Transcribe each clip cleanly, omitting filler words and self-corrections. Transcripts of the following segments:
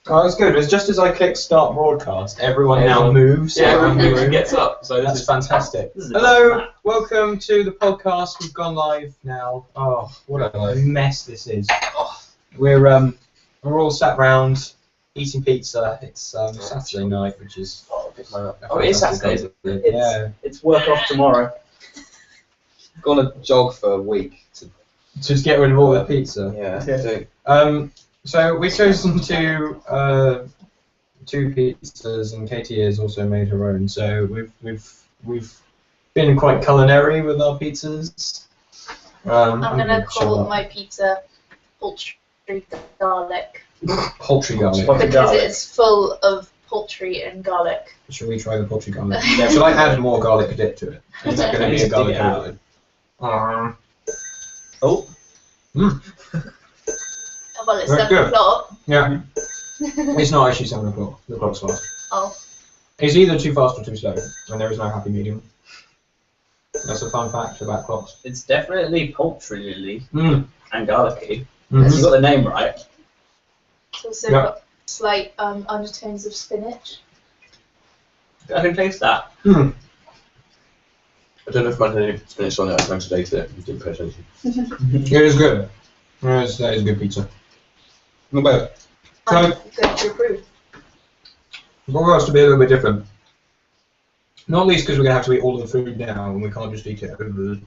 Oh, that's good. It's just as I click start broadcast, everyone now moves. Yeah, everyone moves and gets up. So that's fantastic. Hello, welcome to the podcast. We've gone live now. Oh, what a mess this is. We're all sat round eating pizza. It's Saturday night, which is it is Saturday. Isn't it? It's work off tomorrow. Gone a jog for a week to just get rid of all the pizza. Yeah. So we've chosen two pizzas, and Katy has also made her own. So we've been quite culinary with our pizzas. I'm gonna call my pizza poultry garlic. Poultry garlic. Because it's full of poultry and garlic. Should we try the poultry garlic? Should I add more garlic dip to it? Is that going to be a garlic garlic? Oh. Well, it's 7 o'clock. Yeah. It's not actually 7 o'clock. The clock's fast. Oh. It's either too fast or too slow, and there is no happy medium. That's a fun fact about clocks. It's definitely poultry and garlicky. Mm-hmm. You got the name right. It's also got slight undertones of spinach. I can taste that. I don't know if I had any spinach on it. I tried to taste it. You didn't pay attention. It is good. That is good pizza. Not bad. I'm going to approve. What else to be a little bit different? Not least because we're going to have to eat all of the food now, and we can't just eat it over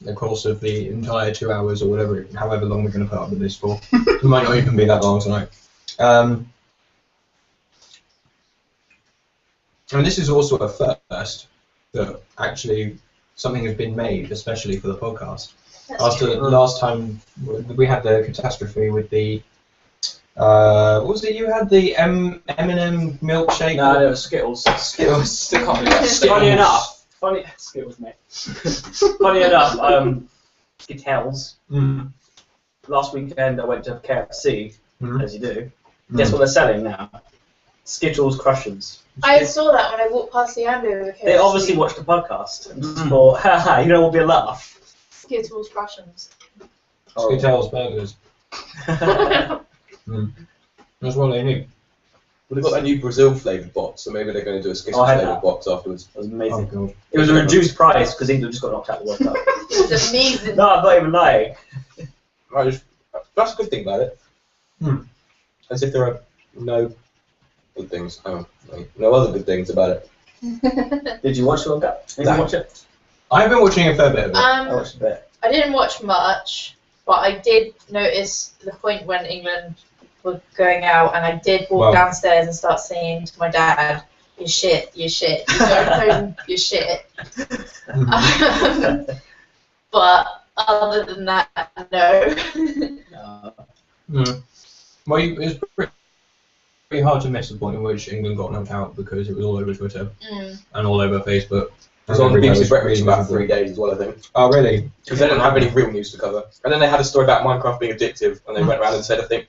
the course of the entire 2 hours or whatever, however long we're going to put up with this for. It might not even be that long tonight. And this is also a first that actually something has been made, especially for the podcast. After the last time we had the catastrophe with the what was it? You had the M&M milkshake. No, it was Skittles. Skittles. Funny enough, Skittles, mate. Funny enough, Skittles. Last weekend I went to KFC, as you do. Guess what they're selling now? Skittles Crushers. I saw that when I walked past the hamburger KFC. They obviously watched the podcast and just thought, haha, you know what will be a laugh. Skittles Crushers. Skittles burgers. That's what they need. Well, they've got that new Brazil flavoured box, so maybe they're going to do a Skittles flavoured box afterwards. It was amazing. Oh, God. It was a reduced price because England just got knocked out of the World Cup. It was amazing. No, I'm not even lying. That's a good thing about it. As if there are no good things. No other good things about it. Did you watch the World Cup? Did you watch it? I've been watching a fair bit of it. I watched a bit. I didn't watch much, but I did notice the point when England were going out, and I did walk downstairs and start saying to my dad, "You're shit, you're shit, you go home, you're shit." But other than that, no. Well, it's pretty hard to miss the point in which England got knocked out because it was all over Twitter and all over Facebook. It was on the BBC Breakfast for about 3 days as well, I think. Oh, really? Because they didn't have any real news to cover. And then they had a story about Minecraft being addictive, and they went around and said, I think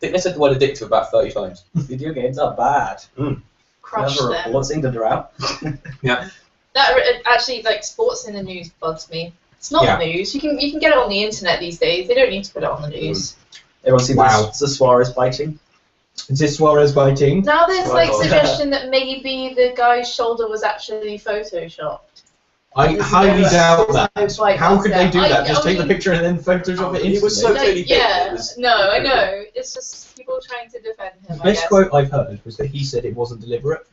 they said the word addictive about 30 times. Video games are bad. Crush them. Reports, England are out. Yeah. That actually, like, sports in the news bugs me. It's not news. You can get it on the internet these days. They don't need to put it on the news. Everyone sees the Suarez biting. Is this Suarez biting? Now there's like suggestion that maybe the guy's shoulder was actually photoshopped. I highly doubt that. Like, how could they do that? Just take the picture and then Photoshop it He was so clearly big. No, I know. It's just people trying to defend him. The best quote I've heard was that he said it wasn't deliberate.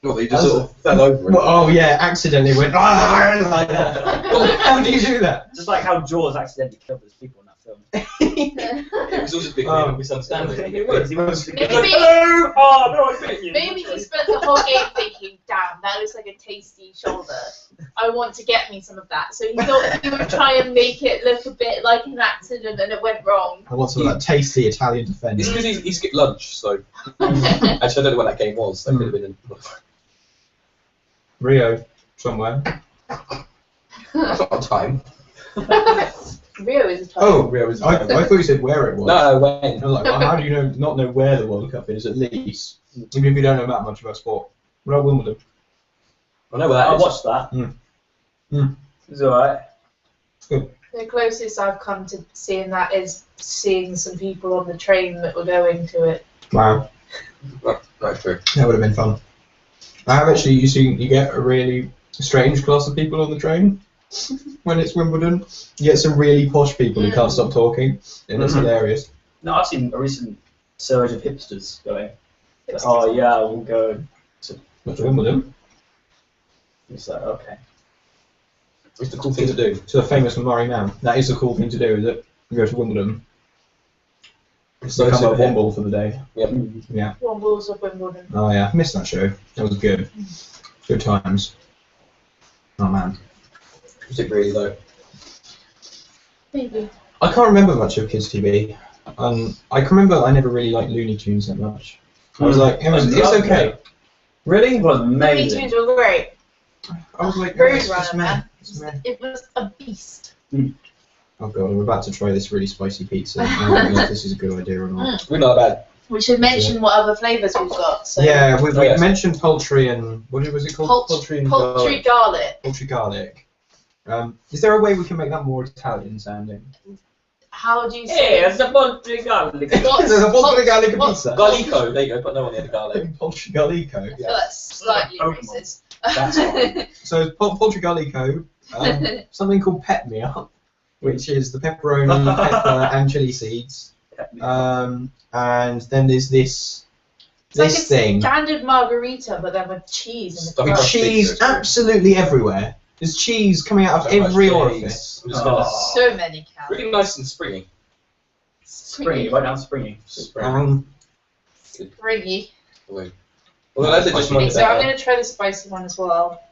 Well, he just sort of fell over it. Well, oh yeah, accidentally went like that. How do you do that? Just like how Jaws accidentally killed those people in that film. It was all just big misunderstanding. It was. He was Maybe, hello! Oh, no, I bit you. Maybe he spent the whole game thinking, damn, that looks like a tasty shoulder. I want to get me some of that. So he thought he would try and make it look a bit like an accident, and it went wrong. I want some of that tasty Italian defence. It's because he skipped lunch, so... Actually, I don't know when that game was. That could have been in... Rio, somewhere. That's not on time. Rio is a time. Oh, Rio is. I thought you said where it was. No, when. I was like, well, how do you not know where the World Cup is? At least, even if you don't know that much about sport. We're at Wimbledon. I know where that is. I watched that. It was alright. Good. The closest I've come to seeing that is seeing some people on the train that were going to it. Wow, That's true. that would have been fun. I have actually, you get a really strange class of people on the train when it's Wimbledon. You get some really posh people who can't stop talking, and it's hilarious. No, I've seen a recent surge of hipsters going. Oh yeah, we'll go to Wimbledon. It's like, okay. It's the cool thing to do. To the famous Murray man. That is the cool thing to do, is it? You go to Wimbledon. So Become a super hip. Womble for the day. Yep. Yeah. Wombles of Wimbledon. Oh yeah, missed that show. That was good. Good times. Oh man. Was it really though? Maybe. I can't remember much of kids TV. I can remember I never really liked Looney Tunes that much. I was like, it's okay. Really? It was Looney amazing. Tunes were great. I was like, Road it's just Runner, meh. man. It's meh. It was a beast. Oh god, I'm about to try this really spicy pizza. I don't know if this is a good idea or not. We're not bad. We should mention what other flavours we've got. So Yeah, we yes. mentioned poultry and what was it called? Poultry and garlic. Poultry garlic. Is there a way we can make that more Italian sounding? How do you Hey, say it's a poultry garlic. What's- There's a poultry garlic what- pizza. Garlico, there you go, put no one near the garlic. Poultry garlico. I feel that's slightly Pokemon. racist. That's fine. So poultry garlico, something called pep me up, which is the pepperoni, pepper, and chili seeds. And then there's this It's like a thing. standard margarita, but then with cheese in the Stuffing front. crust. Cheese absolutely everywhere. There's cheese coming out of So much every cheese. orifice. I'm just gonna- Oh. So many calories. Really nice and springy. Springy, right down springy. Springy. Although that's just one So I'm going to try the spicy one as well.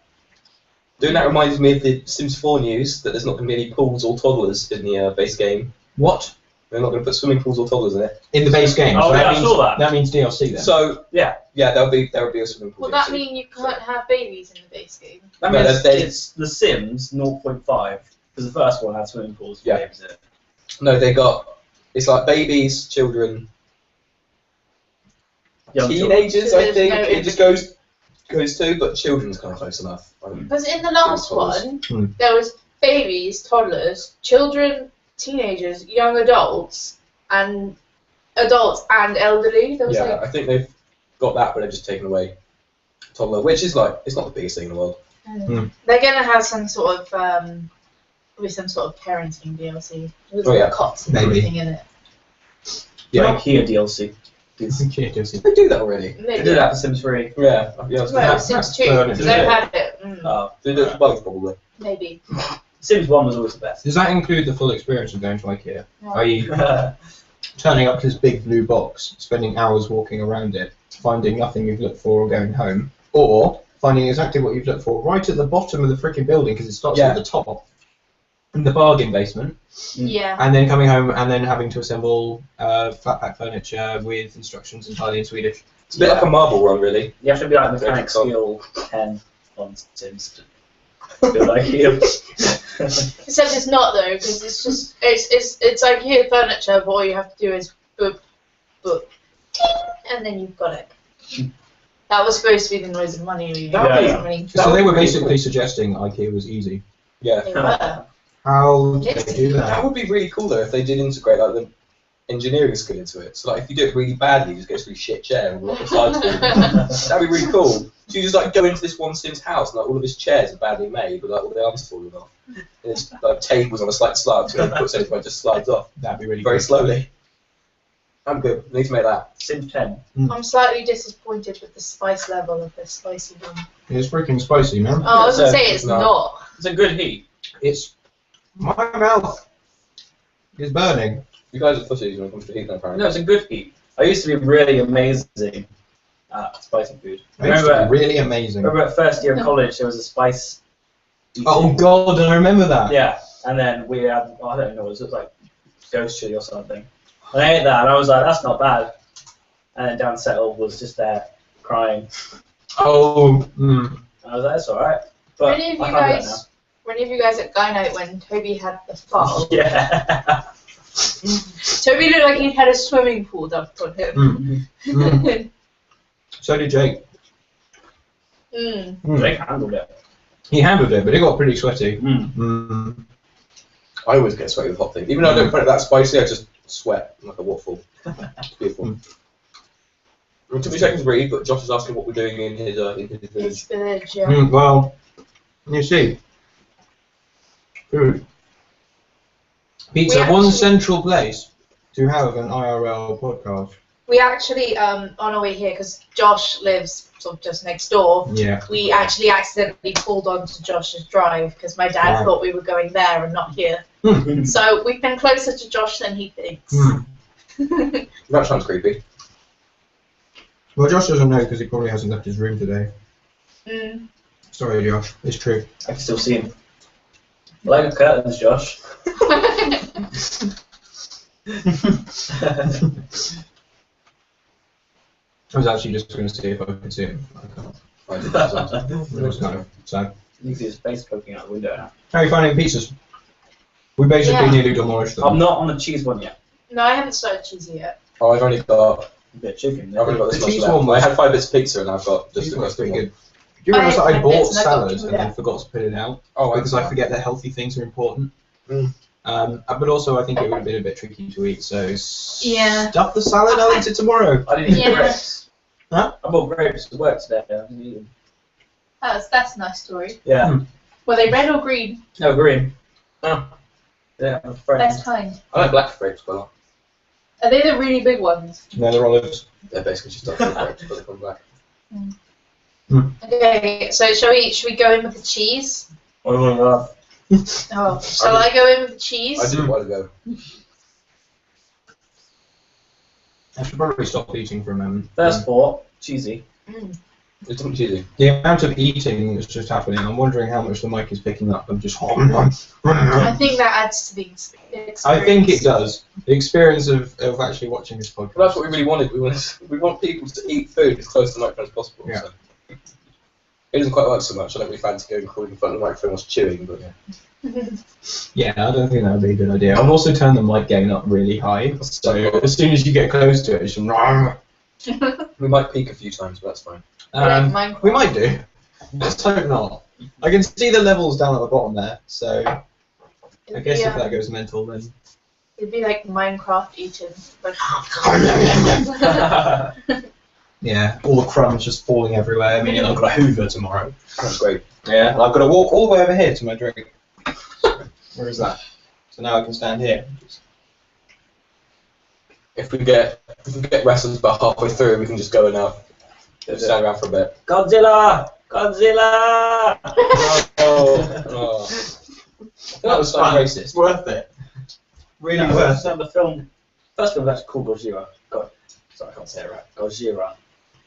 Doing that reminds me of the Sims 4 news that there's not going to be any pools or toddlers in the base game. What? They're not going to put swimming pools or toddlers in it. In the base game. Oh, so yeah, I means, saw that. means DLC then. So Yeah. there would be a swimming pool. Will that mean you can't have babies in the base game? That No, means they- it's The Sims 0.5, because the first one had swimming pools for Yeah. babies in it. No, it's like babies, children, Young children. teenagers. So I there's think no it just goes to, but children's kind of close enough. Because in the last Toddlers. one, there was babies, toddlers, children, teenagers, young adults, and elderly. There was Yeah, I think they've got that, but they've just taken away toddler, which is like it's not the biggest thing in the world. they're gonna have some sort of probably some sort of parenting DLC with Oh, yeah. cots and Maybe. everything in it. Yeah, IKEA DLC. Okay, DLC. they do that already. They Maybe. did that for Sims 3. Yeah, yeah. Well, Sims 2. furniture. They've had it. They do it for both probably. Maybe. Sims 1 was always the best. Does that include the full experience of going to IKEA? No. i.e. turning up to this big blue box, spending hours walking around it, finding nothing you've looked for or going home, or finding exactly what you've looked for right at the bottom of the freaking building because it starts Yeah. at the top in the bargain basement, Yeah. and then coming home and then having to assemble flat pack furniture with instructions entirely in Swedish. It's a bit like a marble run, really. You have to be like mechanic skill 10 on Sims to build IKEA. Except it's not though, because it's just it's IKEA furniture, but all you have to do is boop, boop, and then you've got it. That was supposed to be the noise of money leaving. Yeah, yeah. Money. So they were would be basically cool. suggesting IKEA was easy. Yeah. They were. How did they do That that? would be really cool though if they did integrate like the engineering skill into it. So like if you do it really badly, you just go through shit chair and walk aside. That'd be really cool. So you just like go into this one Sim's house and like all of his chairs are badly made, with like all the arms falling off. And it's like tables on a slight slab, so when he puts anything, it just slides off That'd be really very good. slowly. I'm good. I need to make that. Sims 10. I'm slightly disappointed with the spice level of this spicy one. It's freaking spicy, man. Oh, I was gonna So, say it's no. not. It's a good heat. It's my mouth is burning. You guys are pussies when it comes to eating, apparently. No, it's a good heat. I used to be really amazing at spicy food. It's really amazing. Remember at first year of college there was a spice. Oh god, I remember that. Yeah, and then we had, I don't know, it was like ghost chili or something. And I ate that and I was like, that's not bad. And then Dan Settle was just there crying. Oh, And I was like, that's alright. But Any of I you can't do that guys, were any of you guys at Guy Night when Toby had the fall? now. Yeah. Toby looked like he'd had a swimming pool dumped on him. So did Jake. Jake handled it. He handled it, but it got pretty sweaty. Mm. I always get sweaty with hot things. Even though I don't find it that spicy, I just sweat like a waterfall. It's beautiful. It took me seconds to read, but Josh is asking what we're doing in his His village. village, yeah. Well, you see, food. Pizza, We one actually- central place to have an IRL podcast. We actually, on our way here, because Josh lives sort of just next door, Yeah. we actually accidentally pulled onto Josh's drive because my dad Wow. thought we were going there and not here. So we've been closer to Josh than he thinks. That sounds creepy. Well, Josh doesn't know because he probably hasn't left his room today. Mm. Sorry, Josh. It's true. I can still see him. Like the curtains, Josh. I was actually just going to see if I could see him. I can't. I did that as well. It was kind of sad. You can see his face poking out the window now. How are you finding pizzas? We basically Yeah. nearly demolished them. I'm not on the cheese one yet. No, I haven't started cheesy yet. Oh, I've only got A bit of chicken. I've only got this The much cheese left. one was- I had 5 bits of pizza and I've got just Cheese the was rest of pretty it. good. Do you realise that I had bought bits and I got salad two and there. then forgot to put it out? Oh, Because I forget that healthy things are important. Mm. But also I think it would have been a bit tricky to eat, so Yeah. stuff the salad, I'll eat it tomorrow. I didn't eat Yeah. grapes. Huh? I bought grapes to work today. I didn't eat them. That's a nice story. Yeah. Were they red or green? No, green. Oh. Yeah, I'm afraid. Best kind. I like black grapes quite a lot. Are they the really big ones? No, they're olives. They're basically just dark grapes, but they come black. Okay, so should we go in with the cheese? What do you want Oh, shall I go in with the cheese? I did a while ago. I should probably stop eating for a moment. First thought, cheesy. Mm. It's not cheesy. The amount of eating that's just happening, I'm wondering how much the mic is picking up. I'm just. I think that adds to the experience. I think it does. The experience of actually watching this podcast. Well, that's what we really wanted. We want people to eat food as close to the microphone as possible. Yeah. So. It doesn't quite work so much. I don't really fancy going calling in front of the microphone whilst chewing, but yeah. Yeah, I don't think that would be a good idea. I'll also turn the mic gain up really high, so as soon as you get close to it, it's just. We might peak a few times, but that's fine. We might do. Let's hope not. I can see the levels down at the bottom there, so I guess if that goes mental, then. It'd be like Minecraft eating. Like, Yeah, all the crumbs just falling everywhere. I mean, I've got a Hoover tomorrow. That's great. Yeah, and I've got to walk all the way over here to my drink. Where is that? So now I can stand here. If we get wrestlers about halfway through, we can just go and stand around for a bit. Godzilla! Godzilla! Oh. That was so racist. Worth it. Really Yeah, worth so the film, first film was actually called Gojira. Sorry, I can't say it right. Gojira.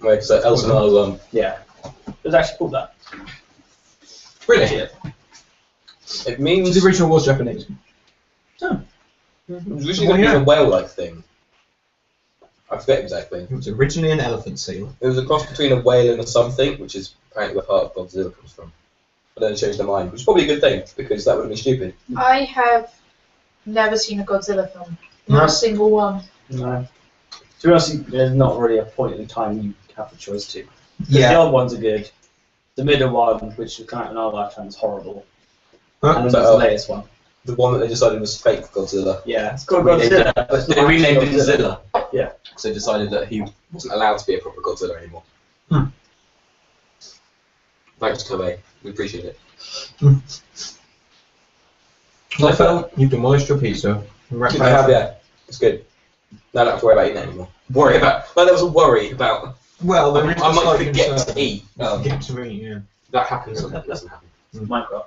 Wait, so Elsa Miles, Yeah. It was actually called that. it. Really? it means The original was Japanese. it was originally going to be a whale-like thing. I forget exactly. It was originally an elephant seal. It was a cross between a whale and a something, which is apparently where part of Godzilla comes from. But then they changed their mind, which is probably a good thing, because that would have been stupid. I have never seen a Godzilla film. Not No. a single one. No. To be honest, there's not really a point in time you have the choice to. 'Cause the Yeah. old ones are good. The middle one, which was kind of in our lifetime, is horrible. Huh? And then So, there's the latest one. The one that they decided was fake Godzilla. Yeah, it's called Renamed Godzilla. it- but it's They not renamed it actually Godzilla. Yeah. So they decided that he wasn't allowed to be a proper Godzilla anymore. Hmm. Thanks, Kobe. We appreciate it. Well, Phil, you've demolished your pizza. I have, yeah. It's good. Now I don't have to worry about eating it anymore. Worry about. Well, there was a worry about. Well, I might forget to eat. Forget to eat, yeah. That happens. Sometimes it doesn't happen. Minecraft.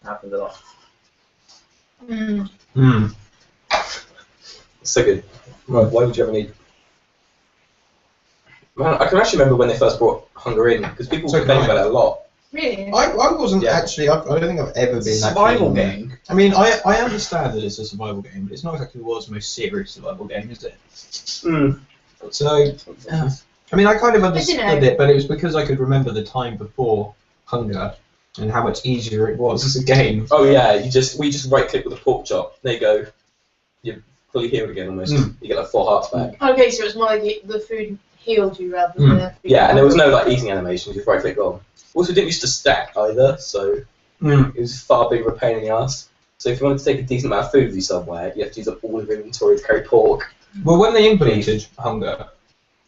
Happens a lot. Mm. Mm. It's so good. Right, why would you ever need? Man, I can actually remember when they first brought Hunger in because people So complained can I. about it a lot. Really? I wasn't Yeah. actually. I don't think I've ever been Survival that game. I mean, I understand that it's a survival game, but it's not exactly the world's most serious survival game, is it? Mm. So, I mean, I kind of know. understood it, but it was because I could remember the time before Hunger and how much easier it was as a game. Oh yeah, we just right click with a pork chop. There you go. You're fully healed again almost. Mm. You get like 4 hearts back. Okay, so it's more like the food healed you rather Mm. than. Yeah, and there was no like eating animations. You right click on. Also, it didn't used to stack either, so Mm. it was far bigger a pain in the ass. So if you wanted to take a decent amount of food with you somewhere, you have to use up all of your inventory to carry pork. Well, when they implemented hunger,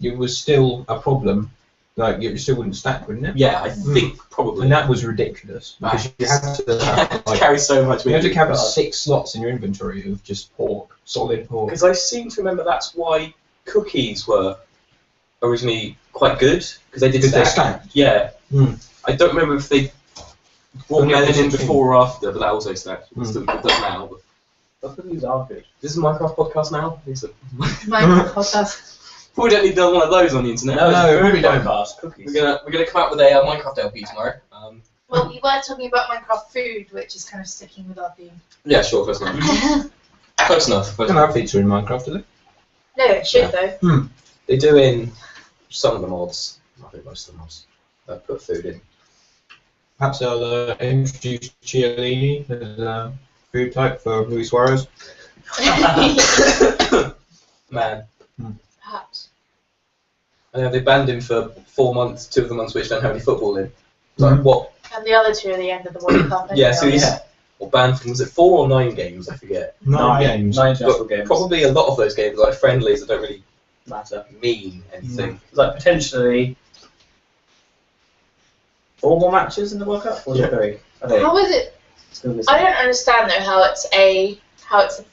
it was still a problem. Like, it still wouldn't stack, wouldn't it? Yeah, I think probably. And that was ridiculous. Because you had to carry so much. You had to have 6 slots in your inventory of just pork, solid pork. Because I seem to remember that's why cookies were originally quite good, because they did Because they stack. stacked. Yeah. Mm. I don't remember if they brought Only melon in opposite before or after, but that also stacked. Mm. Still it does now. But Cookies are good. this is a Minecraft podcast now. Minecraft podcast. We don't need one of those on the internet. No, we don't. Cookies. We're gonna come out with a Minecraft LP tomorrow. Well, we were talking about Minecraft food, which is kind of sticking with our theme. Yeah, sure, close enough. Close enough. They don't have pizza in Minecraft, do they? No, it should though. They do in some of the mods. I think most of the mods put food in. Perhaps they'll introduce Chiellini as a food type for Luis Suarez. Man. Perhaps. And they banned him for 4 months, 2 of the months which don't have any football in. Like, what? And the other 2 are the end of the World Cup. Yeah, so he's or banned from, was it 4 or 9 games? I forget. 9 games. 9 international games. Probably a lot of those games are like friendlies that don't really Matter. mean anything. It's like potentially 4 more matches in the World Cup, or is it 3? I think. How is it? It's gonna be I don't understand though how it's a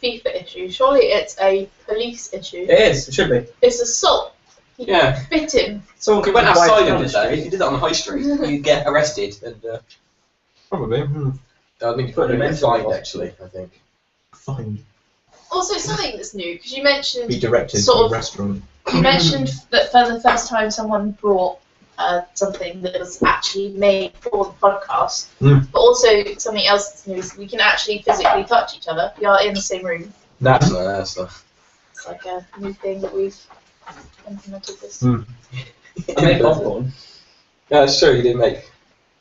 FIFA issue. Surely it's a police issue. It is. It should be. It's assault. He Yeah. bit him. Someone If you could went bite outside down and the did that, street. if you did that on the high street, you'd get arrested and Probably. I mean you Put probably him get into fined the actually, I think. Fine. Also, something that's new because you mentioned Be directed sort to of- a restaurant. you mentioned that for the first time someone brought something that was actually made for the podcast. But also something else that's new is we can actually physically touch each other. We are in the same room. That's nice. It's like a new thing that we've implemented this. I made popcorn. Yeah, it's true, you did make. It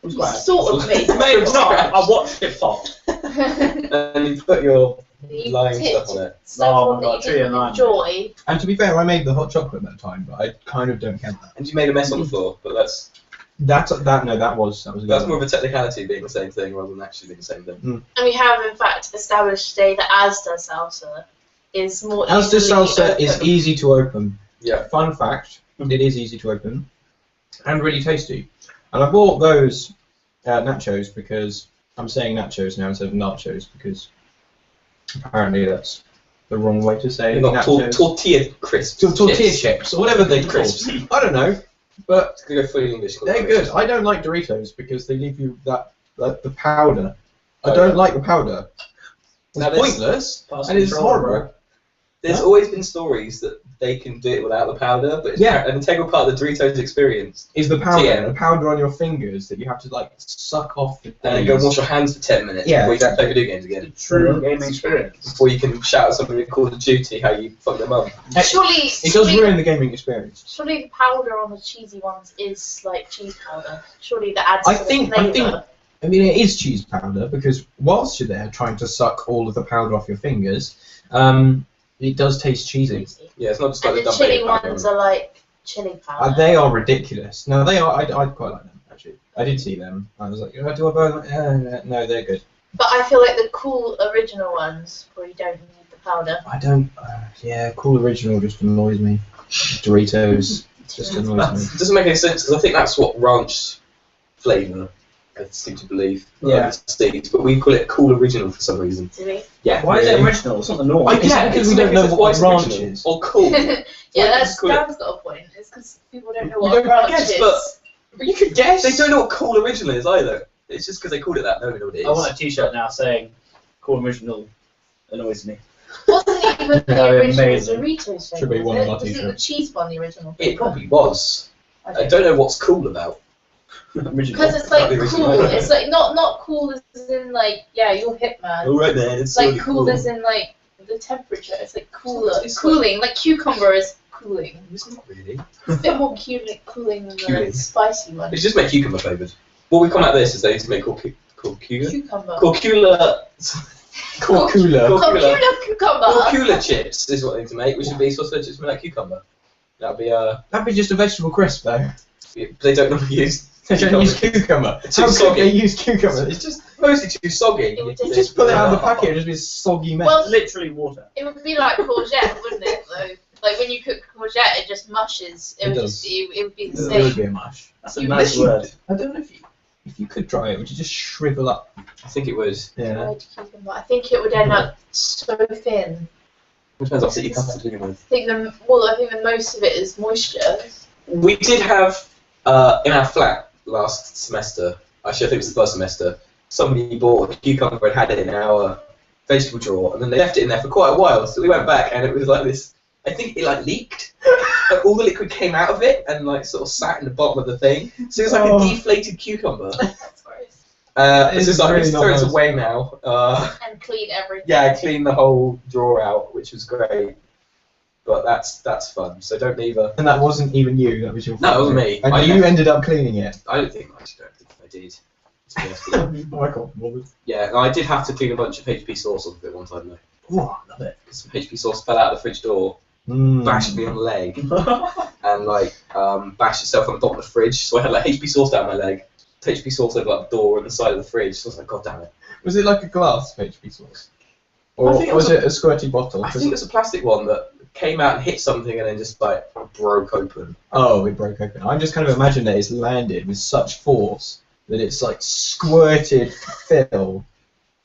was You quite. sort of made Maybe it. not. I watched it pop. And you put your You lime tipped stuff on it. stuff Oh on my God, that you tree didn't and lime. enjoy. And to be fair, I made the hot chocolate that time, but I kind of don't count that. And you made a mess on the floor, but that's That was a good more one. of a technicality being the same thing rather than actually being the same thing. And we have in fact established today that Asda salsa is more Asda easily salsa is open. easy to open. Yeah. Fun fact, it is easy to open and really tasty. And I bought those nachos because I'm saying nachos now instead of nachos because apparently that's the wrong way to say They're not nachos. tortilla crisps. Tortilla chips or whatever they're called. Crisps. I don't know, but It's gonna go fully English. they're good. I don't like Doritos because they leave you the powder. I Oh, don't yeah. like the powder. It's Now, there's- pointless Pass and it's control, horrible. There's Huh? always been stories that they can do it without the powder, but it's Yeah. an integral part of the Doritos experience. Is the powder Yeah. the powder on your fingers that you have to like suck off the And then go and wash your hands for 10 minutes Yeah, before you can exactly. play video games again. True gaming experience. Before you can shout at somebody in Call of Duty how you fucked them up. Surely, It does ruin the gaming experience. surely the powder on the cheesy ones is like cheese powder. Surely that adds I to the think- flavour. I mean, it is cheese powder because whilst you're there trying to suck all of the powder off your fingers, it does taste cheesy. Yeah, it's not just like And the the dumb chili baby powder. ones are like chili powder. They are ridiculous. No, they are. I quite like them actually. I did see them. I was like, do I buy them? No, they're good. But I feel like the cool original ones where you don't need the powder. I don't. Yeah, Cool Original just annoys me. Doritos just annoys That me. doesn't make any sense because I think that's what ranch flavour, I seem to believe. Yeah. Seeds, but we call it Cool Original for some reason. Do we? Yeah. Why is it Really? original? It's not the norm. I guess because we don't know what ranch is. Or cool. Yeah, that's Cool. Dan's got a point. It's because people don't know We what a don't ranch guess, is. but- You could guess. They don't know what Cool Original is either. It's just because they called it that. Nobody knows what it is. I want a T-shirt now saying "Cool Original" annoys me. Wasn't even the That'd be original amazing. Doritos thing, Should be was one it? of our Wasn't the t-shirts. cheese one the original? It probably was. I Okay. don't know what's cool about. Original. Because it's like That'd be cool. original. It's like not cool as in like you're hip man. All right, man. It's It's like really cool as in like the temperature. It's like cooler. It's Cooling. Like cucumber is cooling. It's not really. It's a bit more cooling than the Cooling. spicy one. It's just make cucumber flavoured. What we come out of this is they need to make Cucumber. Corcula. Cucumber. chips is what they need to make, which would be sausage chips with that cucumber. That'd be That'd be just a vegetable crisp though. they don't normally use They don't use cucumber. Too How could soggy. they use cucumber? It's just supposed to be soggy. It would You just pull it out of the packet, it'd just be a soggy mess. Well, Literally water. it would be like courgette, wouldn't it? Though, like when you cook courgette, it just mushes. It It would does. just, it would be the It would same. be a mush. That's a You- nice word. I don't know if you could dry it, would you just shrivel up? I think it was. Yeah. Dried cucumber. I think it would end up so thin. It depends what you come to begin with. I think the most of it is moisture. We did have in our flat last semester. Actually, I think it was the first semester. Somebody bought a cucumber and had it in our vegetable drawer, and then they left it in there for quite a while. So we went back, and it was like this. I think it like leaked. Like, all the liquid came out of it and like sort of sat in the bottom of the thing. So it was like a deflated cucumber. That's gross. It's just like really let's not throw it nice. away now. And clean everything. Yeah, I cleaned the whole drawer out, which was great. But that's fun. So don't leave a. And that wasn't even you, that was your No, it wasn't fault. me. And I you left- ended up cleaning it. I don't think I did. To be honest with you. I can't bother. Yeah, and I did have to clean a bunch of HP sauce off of it one time though. Oh, I love it. Because some HP sauce fell out of the fridge door, bashed me on the leg, and like bashed itself on the bottom of the fridge. So I had like HP sauce down my leg, HP sauce over like the door and the side of the fridge. So I was like, God damn it. Was it like a glass of HP sauce? Or I think it was was it a squirty bottle? I think it was a plastic one that came out and hit something and then just like broke open. Oh, it broke open. I'm just kind of imagining that it's landed with such force that it's like squirted Phill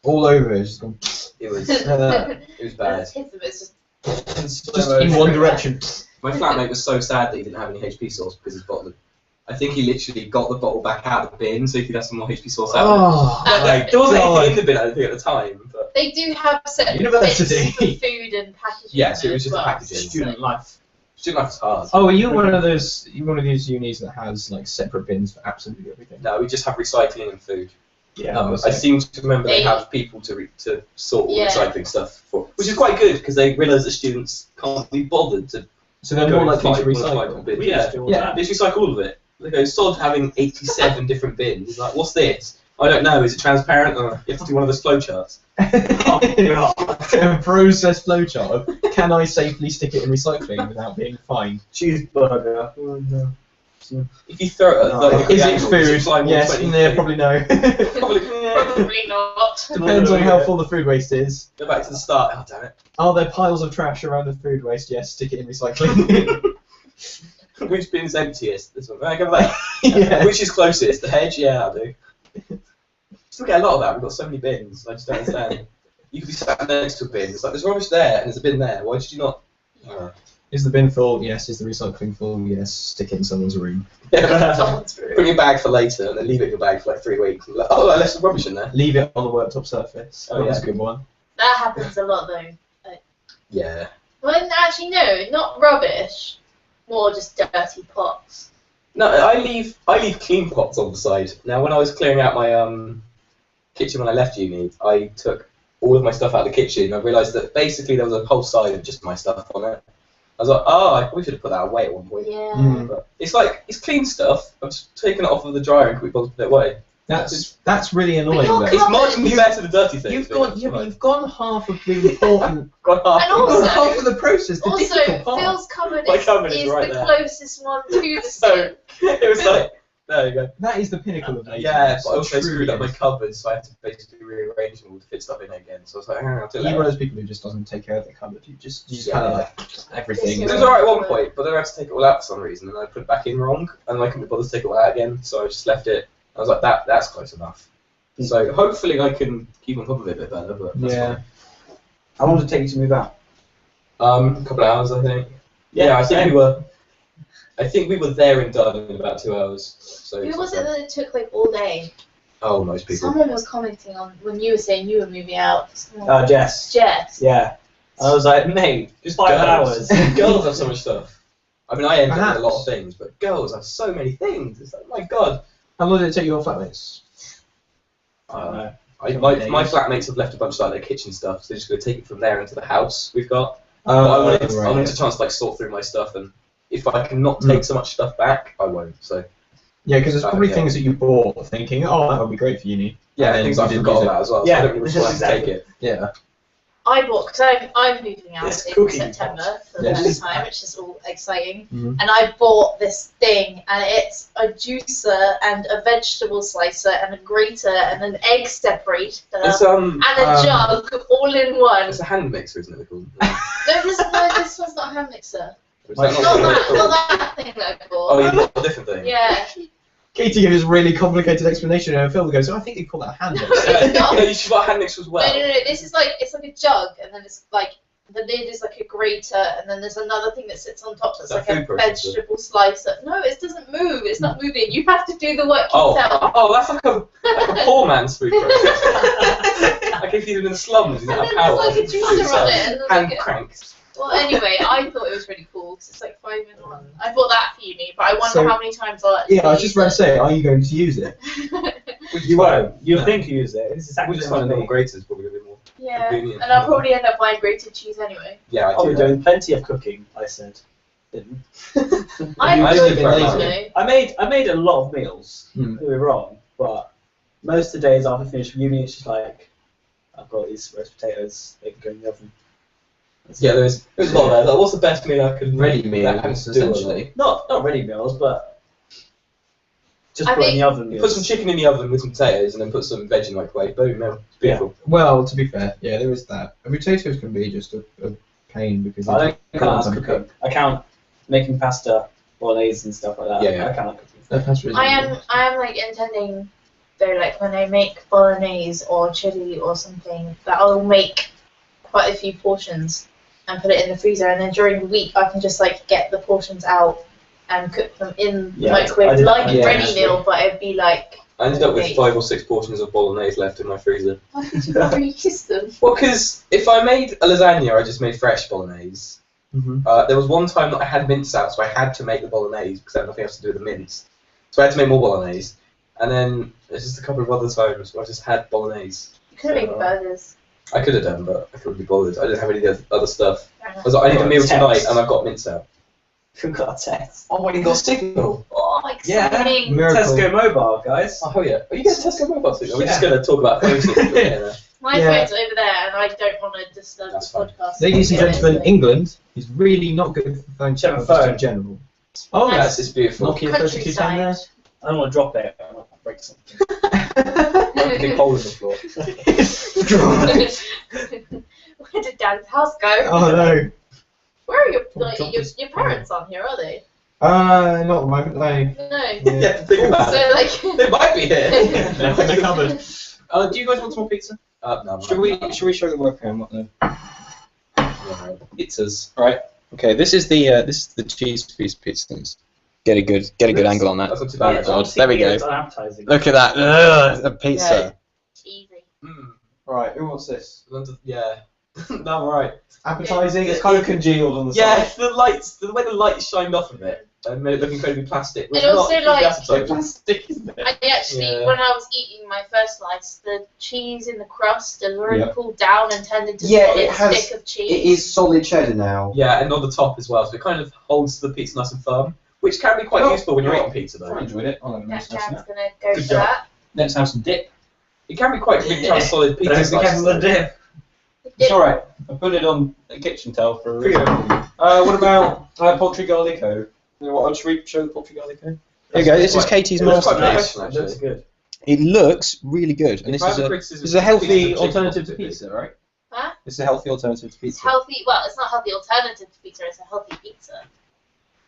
all over it. Just, gone, It was like that. it was bad. It's Just in one direction. My flatmate was so sad that he didn't have any HP sauce because his bottle. I think he literally got the bottle back out of the bin so he could have some more HP sauce out. Oh, Like, there wasn't God. anything in the bin, I don't think, at the time. But They do have separate University. bits for food and packaging. yes, it as was just well. a packaging. Student life. Student life is hard. Oh, are you one of those? You one of these unis that has like separate bins for absolutely everything? No, we just have recycling and food. Yeah. Oh, I seem to remember they They- have people to sort all Yeah. recycling stuff for, which is quite good because they realise that students can't be bothered to So they're go more likely to find recycle. bins. We Yeah, used to all Yeah. that. they just recycle all of it. They go, sod having 87 different bins. Like, what's this? I don't know. Is it transparent? You have to do one of those flowcharts. A process flowchart of can I safely stick it in recycling without being fined? Cheeseburger. Oh, no. If you throw it at No. 30 Is it angle, does food? fly more Yes, 20 yeah, feet? probably no. Probably. Probably not. Depends on how full the food waste is. Go back to the start. Oh, damn it. Are there piles of trash around the food waste? Yes, stick it in recycling. Which bin's emptiest? This one. Right, go back. Yeah. Which is closest? The hedge? Yeah, I do. Still get a lot of that. We've got so many bins. I just don't understand. You could be sat next to a bin. It's like there's rubbish there and there's a bin there. Why did you not? Is the bin full? Yes. Is the recycling full? Yes. Stick it in someone's room. Someone's Bring rude. your bag for later and then leave it in your bag for like 3 weeks. And like, oh, I left some rubbish in there. Leave it on the worktop surface. Oh, That was yeah. a good one. That happens a lot though. Yeah. Well, actually, no, not rubbish. More just dirty pots. No, I leave clean pots on the side. Now, when I was clearing out my kitchen when I left uni, I took all of my stuff out of the kitchen. I realised that basically there was a whole side of just my stuff on it. I was like, oh, I probably should have put that away at one point. Yeah. Mm. But it's like it's clean stuff. I've just taken it off of the dryer and quickly put it away. That's really annoying. you're though. It's marginally better than dirty things. You've but gone, it's yeah, but fine. you've gone half of the important, Gone half. And also- half of the process, the Also, difficult part. Phil's cupboard My is, cupboard is right the there. closest one to the So sink. it was like, there you go. That is the pinnacle of nature. Yeah, but I also Truly screwed up my is. cupboard, so I had to basically rearrange them all to fit stuff in again. So I was like, I'll do You're one that. of those people who just doesn't take care of the cupboard. You just Yeah. kind of like everything. It was alright at one point, but then I had to take it all out for some reason, and I put it back in wrong, and I couldn't be bothered to take it all out again, so I just left it. I was like, that's close enough. So hopefully I can keep on top of it a bit better, but that's Yeah. How long did it take you to move out? fine. A couple of hours, I think. Yeah, I think we were there and done in about 2 hours. So Who was it that it took like all day? Oh, most people. Someone was commenting on when you were saying you were moving out. Someone- Jess. Jess. Yeah. And I was like, mate, just 5 Girls. hours. Girls have so much stuff. I mean, I end up with a lot Perhaps. of things, but girls have so many things. It's like, my God. How long did it take your flatmates? My flatmates have left a bunch of like their kitchen stuff, so they're just going to take it from there into the house we've got. But I wanted a chance to like sort through my stuff, and if I can not take so much stuff back, I won't. So Yeah, because there's probably Yeah. things that you bought thinking, oh, that would be great for uni. yeah, And things you I didn't forgot use it. about as well. Yeah, so I don't really want to exactly. take it. Yeah. I bought, because I'm moving out It's in cooking September for the Yes. first time, which is all exciting. Mhm. And I bought this thing, and it's a juicer and a vegetable slicer and a grater and an egg separator It's and a jug all in one. It's a hand mixer, isn't it? No, this one's not a hand mixer. Is that Not what it's that, called? not that thing that I bought. Oh, you bought a different thing. Yeah. Katy gives this really complicated explanation, and Phill goes, "Oh, I think you call that a hand mixer." It's not. No, she's got a hand mixer as well. No. This is like, it's like a jug, and then it's like, the lid is like a grater, and then there's another thing that sits on top that's Is that like a food processor? vegetable slicer. No, it doesn't move. It's not moving. You have to do the work yourself. Oh, that's like a poor man's food processor. Like if you're in the slums, you don't And have then power. there's like a juicer on it. And there's Hand like cranked. well, anyway, I thought it was really cool because it's like 5 in 1. I bought that for uni, but I wonder So- how many times I'll actually Yeah, I was just about to say, are you going to use it? You won't. You'll think you use it. It's exactly We just the find a same little thing. grater's probably a bit more Yeah, convenient. and I'll probably end up buying grated cheese anyway. Yeah, I I'll do. be doing plenty of cooking, I said. Didn't. I I enjoy live in cooking London. though. I made a lot of meals. Hmm. Don't get me wrong, but most of the days after I finish uni, it's just like I've got these roast potatoes. They can go in the oven. That's Yeah, it. there's a lot of that. Like, what's the best meal I could Ready that meals, I can do essentially. not ready meals, but just I put in think- the oven. Put some chicken in the oven with some potatoes, and then put some veg in the microwave. Boom, no, it's beautiful. Well, to be fair, yeah, there is that. Potatoes can be just a pain because I don't they count can't as cooking. I count making pasta, bolognese, and stuff like that. Yeah, yeah. I count cooking. That's really I am like intending though, like when I make bolognese or chili or something, that I'll make quite a few portions and put it in the freezer, and then during the week I can just like get the portions out and cook them in the Yeah, I microwave did like that. a Yeah, ready actually. meal, but it'd be like, I ended up with Okay. 5 or 6 portions of bolognese left in my freezer. why did you not reuse them? Well, because if I made a lasagna, I just made fresh bolognese. Mhm. There was one time that I had mince out, so I had to make the bolognese because I had nothing else to do with the mince. So I had to make more bolognese. And then there's just a couple of other times where I just had bolognese. You could have made burgers. I could have done, but I couldn't be bothered. I didn't have any other stuff. Fair enough. I was like, I need a meal Text. tonight, and I've got mince out. Who got a text? Oh, I got signal. Oh, exciting! Miracle. Tesco Mobile, guys. Oh, yeah. Are you going to Tesco Mobile signal? We're just Yeah. going to talk about phone signal. Yeah. My Yeah. phone's over there, and I don't want to disturb That's the fine. podcast. Ladies and Yeah, gentlemen, anyway. England is really not good for phone Check calls my just phone. in general. Oh, Nice. that's just beautiful. Nokia 3210 there. I don't want to drop it. I want to break something. Like a big hole in the floor. Where did Dad's house go? Oh no. Where are your Oh, like, drop your, this- your parents aren't here, are they? Not at the moment, no. No. Yeah, think about it. So like, They might be here. They're in the cupboard. Do you guys want some more pizza? No. Should we show the webcam what the Yeah, pizzas? Right. Okay, this is the cheese piece pizzas. Get a good angle on that. That's not too Oh bad. god, there we go. It's on advertising. Look at that. Ugh, a pizza. cheesy. Right, who wants this? Yeah. No, right. Appetizing. It's kind of congealed on the Yeah, side. the lights, the way the light shined off of it, and made it look incredibly plastic. Was And also, not like- appetizing. Plastic, isn't it? I actually, Yeah. when I was eating my first slice, the cheese in the crust has already Yeah. cooled down and turned into Yeah, solid it has- stick of cheese. It is solid cheddar now. Yeah, and on the top as well, so it kind of holds the pizza nice and firm, which can be quite Oh, useful when you're oh. eating pizza I though. enjoyed it. Oh, That nice, Jan's nice. gonna go Good for job. that. Let's have some dip. It can be quite big, kind of solid pizza Don't be slices. careful with the dip. It's alright. I put it on a kitchen towel for a Pretty reason. What about poultry garlico? Should we show the poultry garlico? Here you go. This is Katie's It looks quite masterpiece. professional, Looks actually. good. It looks really good, and If this I is have a criticism this is a of healthy pizza, alternative to chicken pizza, right? Huh? It's a healthy alternative to It's pizza. healthy. Well, it's not a healthy alternative to pizza. It's a healthy pizza.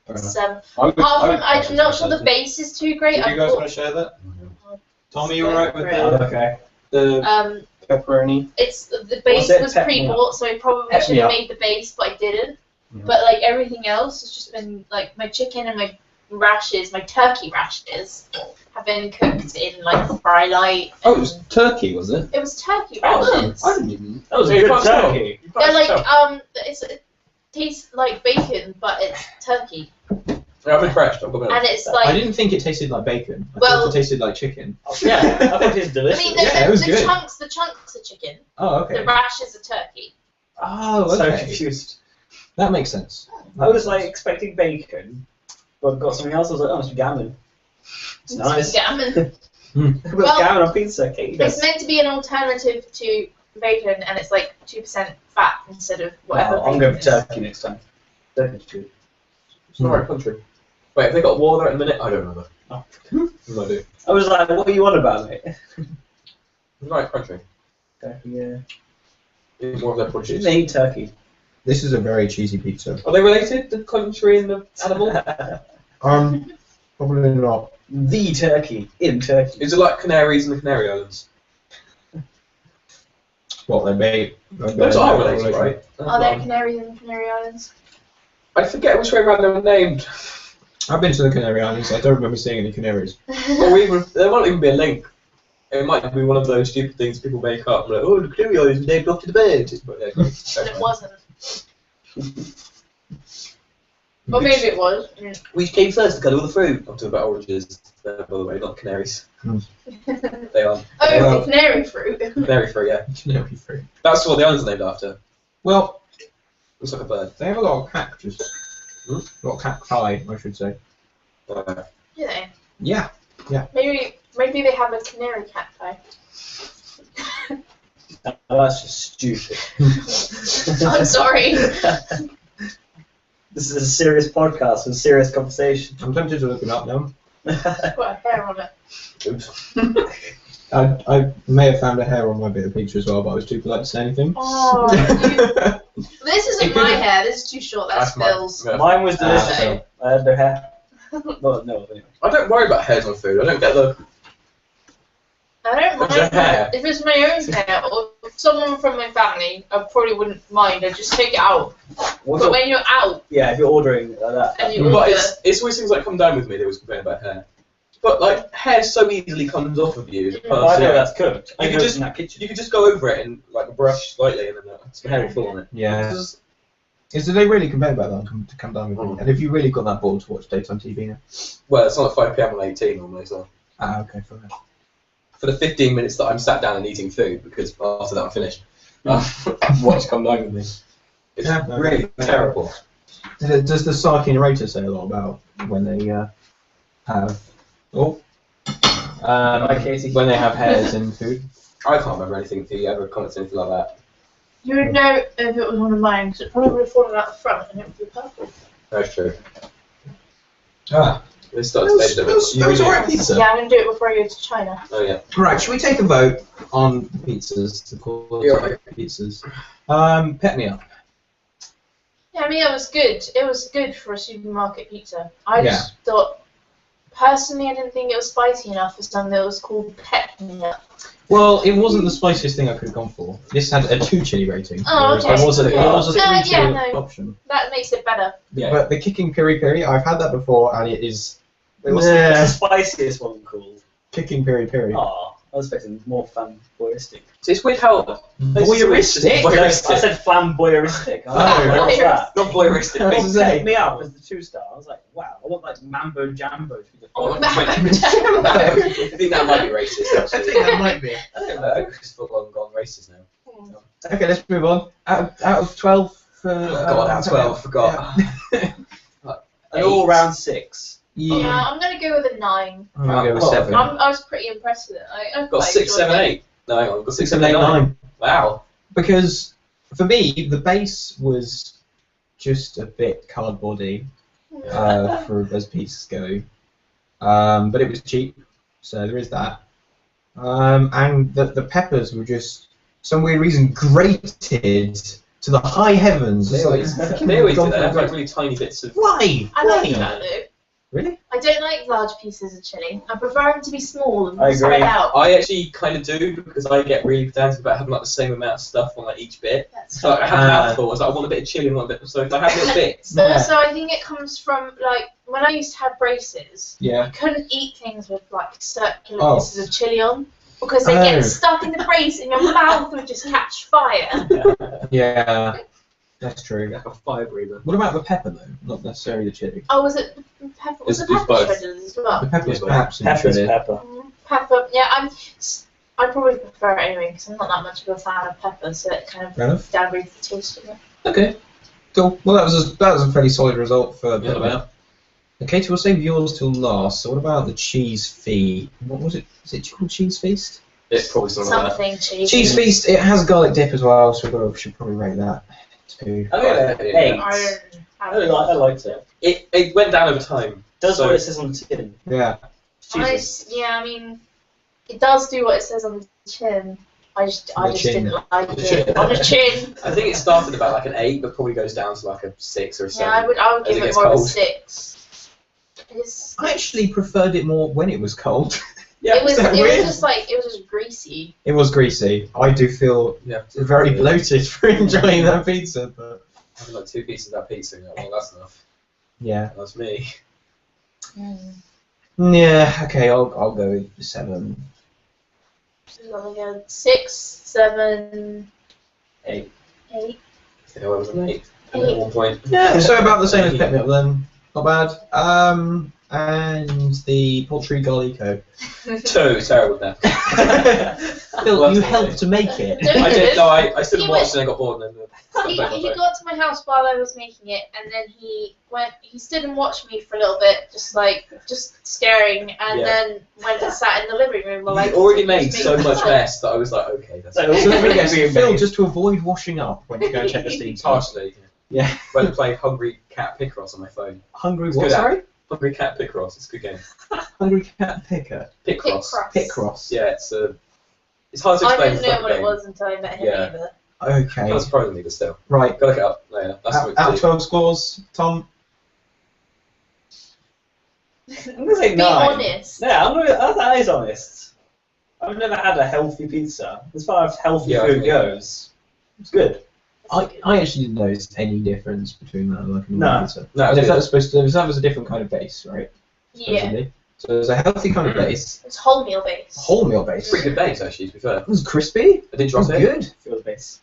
Fair It's, enough. apart from, I'm not sure the base is too great. Did you I guys thought- want to share that? Oh, Tommy, you alright with the Okay. pepperoni? It's the base it? was Pep me pre-bought, so I probably Pep should me have up. made the base, but I didn't. Yeah. But like everything else has just been like my chicken and my rashers, my turkey rashers, have been cooked in like fry light. Oh, it was turkey, was it? It was turkey Oh, rashers. I didn't even. That was a You good can't tell. turkey. You can't They're like tell. it tastes like bacon, but it's turkey, Yeah, I'm impressed. I'm and gonna. it's I like. didn't think it tasted like bacon. I Well- thought it tasted like chicken. Yeah, I thought it was I delicious. mean, Yeah, it was the good. chunks are chicken. Oh, The okay. rashers are turkey. Oh, So okay. confused. That makes sense. I was like expecting bacon, but got something else. I was like, oh, it's gammon. It's nice. Gammon. Put Well, gammon on pizza. Katie It's does. meant to be an alternative to bacon and it's like 2% fat instead of whatever. I'm going for turkey next time. Turkey's good. It's not the right country. Wait, have they got war there at the minute? I don't remember. Oh. No idea. I was like, what are you on about, mate? It's the right country. Turkey, yeah. It's more of their produce. They eat turkey. This is a very cheesy pizza. Are they related, the country and the animal? Probably not. The turkey in Turkey. Is it like Canaries and the Canary Islands? What they made. Those are related, right? Are there Canaries in the Canary Islands? I forget which way around they were named. I've been to the Canary Islands. I don't remember seeing any canaries. Or even, there might even be a link. It might be one of those stupid things people make up. Like, oh, the Canary Islands were named after the bird. But, yeah, And it wasn't. Or maybe it was. Which came first to cut all the fruit? I'm talking about oranges, by the way, not canaries. They are. Oh, canary fruit. Canary fruit, yeah. Canary fruit. That's what the island's named after. Well, Looks like a bird. they have a lot of cactus. Hmm? A lot of cacti, I should say. Do they? Yeah. Maybe they have a canary cacti. That's just stupid. I'm sorry. This is a serious podcast with serious conversation. I'm tempted to look it up now. Got a hair on it. Oops. I may have found a hair on my bit of pizza as well, but I was too polite to say anything. Oh, this isn't my hair. This is too short. That's Phil's. Mine was delicious. Okay. I had no hair. Well, no, anyway. I don't worry about hairs on food. I don't get the. I don't What's mind your hair? if it's my own hair or someone from my family. I probably wouldn't mind. I'd just take it out. What's But up? when you're out Yeah, if you're ordering like that. and you But order, it's always things that come down with me. They always complain about hair. But like hair so easily comes off of you. Oh, I know that's cooked. I You know could it's just- in that kitchen. You could just go over it and like brush slightly, and then the hair will fall on it. Yeah. Because- Is they really complain about that to come down with me? Mm. And if you really got that bored to watch daytime TV now? Well, it's not at 5 p.m. on 18 normally, so Ah, okay, fair enough. for the 15 minutes that I'm sat down and eating food, because after that I'm finished, watch come down with me. It's Yeah, no, really no. terrible. Does the Sarky narrator say a lot about when they have Hi, Katy. when they have hairs in food? I can't remember anything if he ever comments anything like that. you would know if it was one of mine because it probably would have fallen out the front and it would be purple. That's true. Ah, They started to that was alright pizza. Yeah, I'm going to do it before I go to China. Oh yeah. Right, should we take a vote on pizzas? The quality Yeah, of right. pizzas. Pet me up. Yeah, I mean, it was good. It was good for a supermarket pizza. I just thought, personally, I didn't think it was spicy enough for something that was called Pet Me Up. Well, it wasn't the spiciest thing I could have gone for. This had a 2 chili rating. Oh, whereas okay. It was a 3 Yeah, chili no. option. That makes it better. Yeah. But the kicking piri piri, I've had that before, and it is What's the spiciest one called? kicking piri piri. Oh, I was expecting more flamboyistic. So it's weird how Voyeuristic? No, I Voyeuristic. said flamboyistic. Oh, What's that? Not voyeuristic. What They does it say? picked me up as the 2-star. I was like, wow, I want like Mambo Jambo to be the Oh, fourth. I think that might be racist. Actually. that might be. I don't know. Because football has gone racist now. Okay, let's move on. Out of 12 for... God, out of 12, forgot. An all-round 6. Yeah, I'm going to go with a 9. I'm going to go with Oh, 7. I was pretty impressed with it. I Got quite 6, enjoyed 7, it. 8. No, hang on. Got 6, 7, 7, 8, 9. 9. Wow. Because, for me, the base was just a bit cardboardy for as pizzas go. But it was cheap, so there is that. And the peppers were just, some weird reason, grated to the high heavens. They It's always like, do that. They gone have for like really tiny bits of. Why? I like Why? that though. Really? I don't like large pieces of chili. I prefer them to be small and I agree. spread out. I actually kind of do because I get really pedantic about having like the same amount of stuff on like each bit. That's So I have mouthfuls. Like, I want a bit of chili and want a bit. So if I have little bits. Yeah. Also, I think it comes from, like, when I used to have braces, I Yeah. couldn't eat things with, like, circular Oh. pieces of chili on. Because they Oh. get stuck in the brace and your mouth would just catch fire. Yeah. That's true. Like a fire breather. What about the pepper though? Not necessarily the chili. Oh, was it pepper? Was It's it pepper both. shredded as The well? pepper was Yeah. perhaps in Pepper's shredded. pepper. Pepper, yeah, I probably prefer it anyway because I'm not that much of a fan of pepper, so it kind of Fair enough. downgrades the taste of it. Okay. Cool. Well, that was a fairly solid result for Yeah, Phill. Okay, we'll save yours till last. So what about the cheese feast? What was it? Is it called cheese feast? It's probably something like that. Something cheesy. Cheese Feast, it has garlic dip as well, so we should probably rate that too. I think Yeah. eight. I I liked it. It went down over time. Does So- what it says on the tin. Yeah. Jesus. I mean, it does do what it says on the tin. I just chin. didn't like The chin. it. On the chin. I think it started about like an 8, but probably goes down to like a 6 or a 7. Yeah, I would as give it it gets more of a cold. 6. It's, I actually preferred it more when it was cold. Yeah, it was that it weird? was just greasy. It was greasy. I do feel Yeah. very bloated for enjoying that pizza, but Having like 2 pieces of that pizza, and you're like, well, that's enough. yeah. That's me. Yeah, okay, I'll go with 7. So like 6, 7, 8. 8. Yeah, well, it was an 8 at 8. one point. Yeah, so about the same as Pick Me Up then. Not bad. And the poultry garlico. 2, terrible then. Phil, Well, you that's helped to make it. I did, no, I stood and He watched and then got bored and then He got to my house while I was making it, and then he stood and watched me for a little bit, just staring, and Yeah. then went and sat in the living room while I You already continued made to so make much pizza. mess that I was like, okay, that's So- So let me guess, Being Phil, made. just to avoid washing up when you go check the Steam. partially. Yeah. Went to play Hungry Cat Picross on my phone. Hungry It's what, good, sorry? Hungry Cat Picross, it's a good game. Hungry Cat Picker. Picross. Picross. Yeah, it's hard to I explain. didn't know what it was until I met him Yeah. either. Okay. Not surprisingly, but still. Right. Go look it up later. That's Out something of to do. 12 scores, Tom? I'm gonna say Be 9. honest. Yeah, that is honest. I've never had a healthy pizza. As far as healthy Yeah, food okay. goes, it's good. I actually didn't notice any difference between that and like a No. normal pizza. No, And if it's that was supposed to, that was a different kind of base, right? Yeah, Supposedly. So there's a healthy kind of base, it's wholemeal base. wholemeal base. pretty good base actually, to be fair. It was crispy. I didn't It drop was it. good. Feel the base.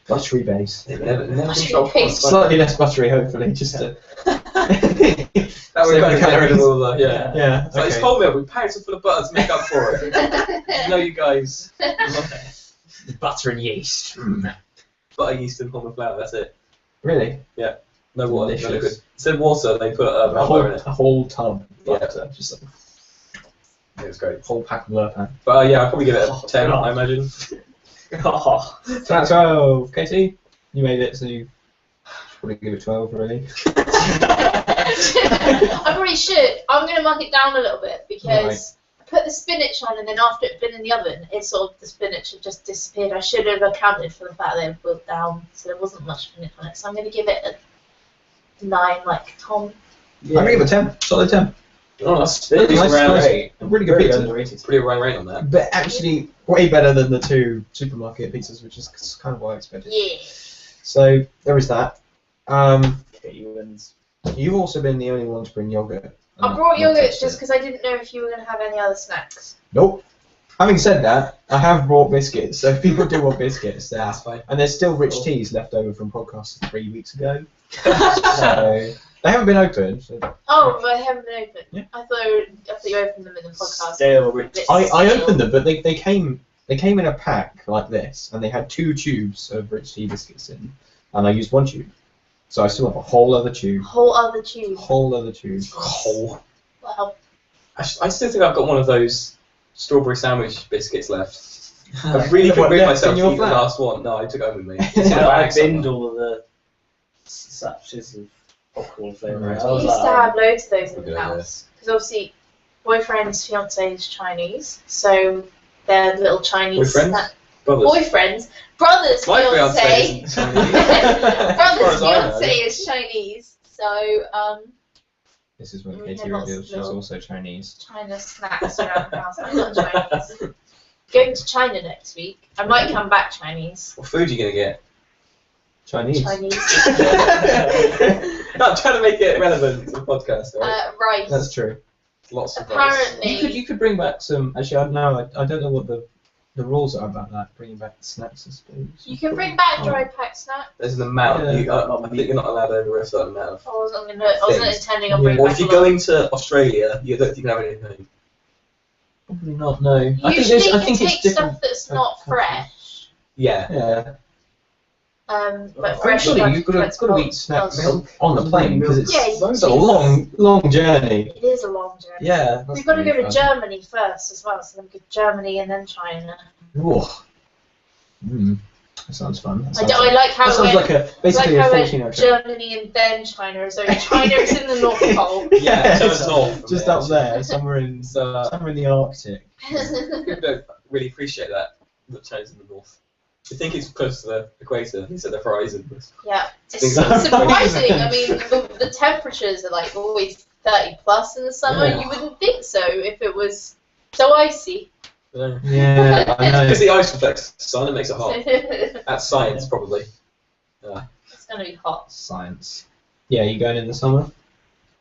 Buttery base. It never Actually, dropped paste. one. Slightly less buttery, hopefully, just to. That would Save kind the of get rid of calories. all the, yeah. Yeah. It's like, it's Okay. wholemeal, we packed it full of butter to make up for it. I know you guys love it. Butter and yeast. Butter, yeast and wholemeal flour, that's it. Really? No water, Delicious. no liquid. Instead of water, they put A butter in it. whole tub of Yeah. butter, just like It was great. a whole pack of Lurpan. But yeah, I'd probably give it a Oh, 10, God. I imagine. Oh, So that's 12. Katie, you made it, so you should probably give it 12, really. I probably should. I'm going to mark it down a little bit because I put the spinach on, and then after it had been in the oven, the spinach had just disappeared. I should have accounted for the fact that it boiled down, so there wasn't much spinach on it. So I'm going to give it a 9, like Tom. I'm gonna give it a 10. Solid 10. Oh, that's This is Nice, round nice. 8. Really good Very pizza. underrated. pretty right rate on that. But actually, way better than the 2 supermarket pizzas, which is kind of what I expected. Yeah. So there is that. Okay, you wins. You've also been the only one to bring yogurt. I brought yogurt just because I didn't know if you were going to have any other snacks. Nope. Having said that, I have brought biscuits, so if people do want biscuits, there. That's fine. And there's still rich teas left over from podcasts 3 weeks ago. So they haven't been opened. So Oh, but I haven't been opened. Yeah. I thought you opened them in the podcast. Stale rich. I opened them, but they came in a pack like this, and they had 2 tubes of rich tea biscuits in, and I used 1 tube. So I still have a whole other tube. Whole other tube. Whole other tube. Oh. Wow. I still think I've got one of those strawberry sandwich biscuits left. I really couldn't bring left myself in to your eat the flat? last one. No, I took it home with me. It's in a I bag binned somewhere. all of the sachets of popcorn flavour. Right. I We was used to like, have loads of those in Okay, the yeah. house. Because obviously, boyfriend's fiance is Chinese, so they're little Chinese Boyfriends? snack- Brothers. Boyfriends. Brother's My fiance. fiance isn't Chinese. As Brother's far as I know. fiance is Chinese, so This is when We Katy had lots reveals of she's little- also Chinese. China snacks around the house. I'm not Chinese. Going to China next week. I might come back Chinese. What food are you going to get? Chinese. Chinese. No, I'm trying to make it relevant to the podcast, right? Rice. That's true. Lots of rice. Apparently. You could bring back some. Actually, I don't know. I don't know what the rules are about that. Bringing back snacks, I suppose. You can bring back dry packed snacks. There's an amount. Yeah. I think you're not allowed over a certain amount. I wasn't intending on bringing Or back if you're a lot. going to Australia, you don't think you can have anything. Probably not. No. Usually you I can think take it's different. stuff that's not fresh. Yeah. Yeah. But fresh Actually, like you've got to French eat snack milk. milk on the plane because it's, Yeah, it's a long journey. It is a long journey. Yeah. We've got to go to Germany first as well, so then we go to Germany and then China. Whoa. That sounds fun. I like how That sounds like basically a 14-hour trip. Germany and then China, so China is in the North Pole. Yeah, so it's it's north. Just up there, somewhere in the Arctic. People don't really appreciate that China's in the north. They think it's close to the equator. He said the horizon. Yeah, it's Things are- surprising. I mean, the temperatures are like always 30 plus in the summer. Yeah. You wouldn't think so if it was so icy. Yeah, I know. Because the ice reflects the sun and makes it hot. That's science, probably. It's gonna be hot. Science. Yeah, you going in the summer?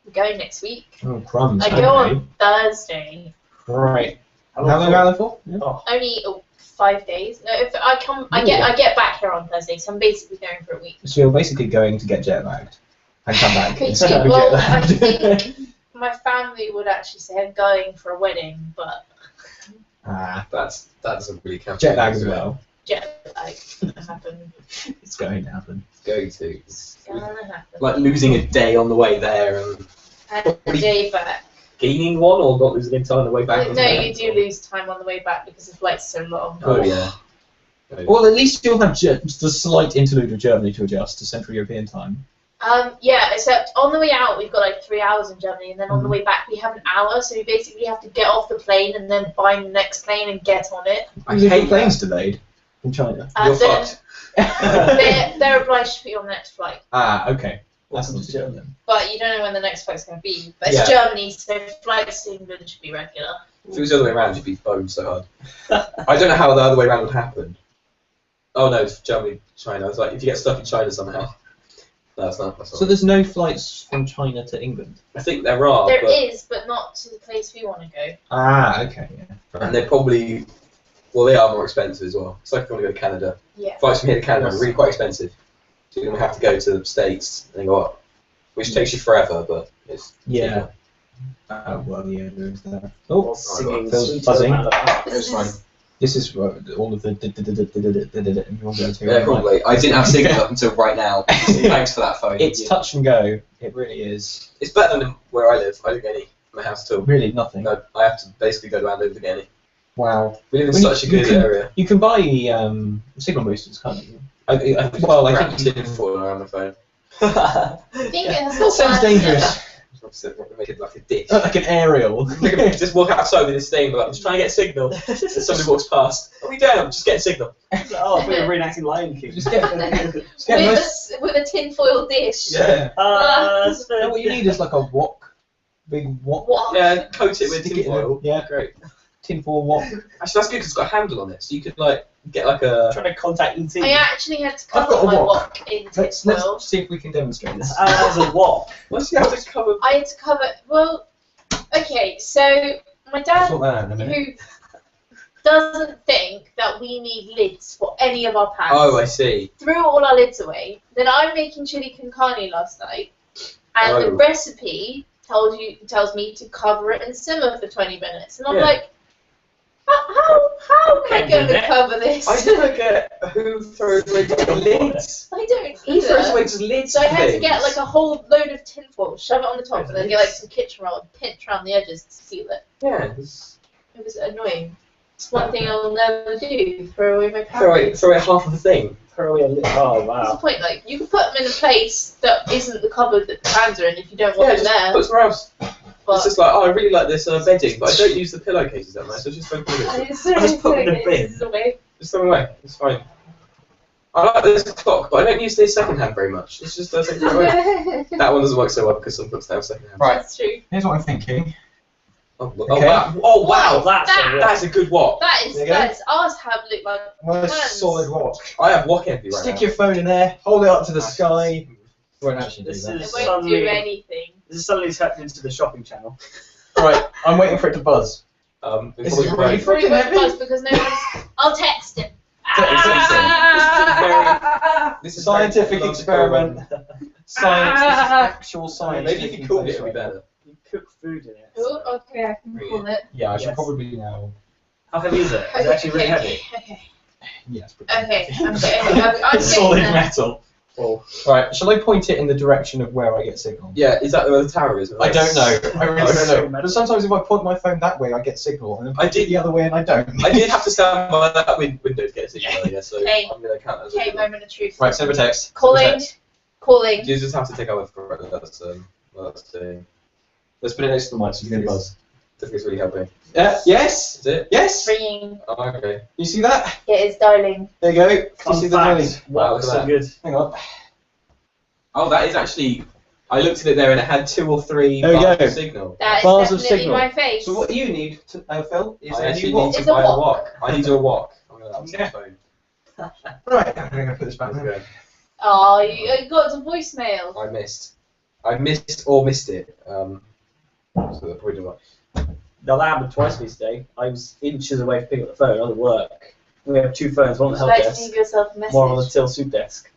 We're going next week. Oh, crumbs. I go on Thursday. Right. How long are you for? Yeah. Only 5 days. No, if I come, I get back here on Thursday, so I'm basically going for a week. So you're basically going to get jet lagged and come back. instead of Well, jet I lagged. think my family would actually say I'm going for a wedding, but That doesn't really count. Jet lag as well. jet lag happen. It's going to happen. Go to. It's gonna happen. Like losing a day on the way there and And the day back. gaining one, or not losing any time on the way back. No, you do lose time on the way back because the flight's so long. Oh yeah. Well, at least you'll have just a slight interlude of Germany to adjust to Central European time. Yeah, except on the way out we've got like 3 hours in Germany, and then on the way back we have an hour, so you basically have to get off the plane and then find the next plane and get on it. I The hate planes delayed in China. You're Then fucked. they're obliged to be on the next flight. Okay. That's Welcome not to too Germany. then. But you don't know when the next flight's going to be. But it's Yeah. Germany, so flights to England should be regular. If it was the other way around, you'd be boned so hard. I don't know how the other way around would happen. Oh no, it's Germany, China. It's like if you get stuck in China somehow. No, that's not. So there's no flights from China to England? I think there are, There but is, but not to the place we want to go. Okay, yeah. and they're probably they are more expensive as well. It's like if you want to go to Canada. Yeah. Flights from here to Canada are really quite expensive. So you're gonna have to go to the States and then go up, which takes you forever, but it's Yeah. Well, yeah, there is that. Oh, Singing Phil's sweet buzzing. it's fine. This is all of the. Everyone go to Yeah, probably. I didn't have signal up until right now. Thanks for that phone. It's touch and go. It really is. It's better than where I live. I don't get any from my house at all. Really nothing. No, I have to basically go to Andover to get any. Wow. We live in Well, such a you good can- area. You can buy signal boosters, can't you? I think you tin foil around my phone. I think it has That sounds dangerous. Make it like a dish. Like an aerial. Just walk outside with this thing, like, I'm just trying to get signal. And somebody walks past. What are we doing? I'm just getting signal. Oh, I thought you were reenacting Lion King. Just get with, nice. with a tinfoil dish. Yeah. That's No, what you need is like a wok. Big wok. What? Yeah, coat it with Stick it in tinfoil. Yeah. Great. Tinfoil wok. Actually, that's good because it's got a handle on it, so you could like get like a. trying to contact ET. I actually had to I've cover got a my wok. wok in tinfoil. Let's see if we can demonstrate this. As a what? What's the other cover? I had to cover. Well, okay, so my dad, Sort that out in a minute. who doesn't think that we need lids for any of our pans, Oh, I see. threw all our lids away. Then I'm making chili con carne last night, and the Oh. recipe tells me to cover it and simmer for 20 minutes, and I'm Yeah. like, how am I Can't going do to that. cover this? I never get who throws away just lids. I don't Who throws away either. just lids? So I had to things? get like a whole load of tinfoil, shove it on the top, and then get like some kitchen roll and pinch around the edges to seal it. Yeah. It was annoying. It's one thing I'll never do. Throw away my Throw pans. away half of the thing. Throw away a lid. Oh, What's the wow. point? Like, you can put them in a place that isn't the cupboard that the pans are in if you don't want Yeah, them just there. put it somewhere else. But It's just like, oh, I really like this bedding, but I don't use the pillowcases that much, so just don't put it. just put them in the bin. It's away. Just throw them away. It's fine. I like this clock, but I don't use this second hand very much. It's just throw it away. That one doesn't work so well because some books have second hand. Right. That's true. Here's what I'm thinking. Oh, Okay. wow. Oh wow. That's That- a That's a good wok. That is, There you go. that's ours have looked like Nice Hands. solid wok. I have wok envy right Stick now. your phone in there, hold it up to the sky. Won't actually do This that. it is- won't Suddenly- do anything. This is suddenly tapped into the shopping channel. Right, I'm waiting for it to buzz. It's Is it probably really great. Probably freaking won't heavy? buzz because no one's. I'll text him. This is Scientific very experiment. Science, this is actual science. Maybe if taking you cooled place it, it would be right now. better. You cook food in it. Oh, okay, I can call it. Yeah, I should Yes. probably now. How heavy is it? Is it actually really heavy? Okay. Yes. Okay, I'm getting Solid there. metal. Oh. Right, shall I point it in the direction of where I get signal? Yeah, is that where the tower is? I don't know. I really don't know. So But sometimes if I point my phone that way, I get signal, and then I did the other way, and I don't. I did have to stand by that window to get a signal earlier, so Okay. I'm going to count that as Okay, a moment of truth. Right, send a text. Calling. Calling. You just have to take over for it. That's doing. Let's put it next to the mic so you can buzz. I think it's really helping. Yes. Is it? Yes. Ringing. Oh, okay. You see that? Yeah, it's dialing. There you go. You Fun see the fact. dialing? Wow, Wow, look at so that. good. Hang on. Oh, that is actually. I looked at it there and it had 2 or 3 There we bars go. of signal. That is Bars of definitely signal. my face. So what you need, Phil, is I a actually new need watch. to It's a buy a wok. wok. I need to do a wok. I'm going to upset Yeah. the phone. Right, I'm going to put this back Let's now. go. Oh, you got the voicemail. I missed it. So they're probably doing Now that happened twice for me today. I was inches away from picking up the phone. I was at work. We have 2 phones, one on the help Would you like to desk, leave yourself a message? one on the till soup desk.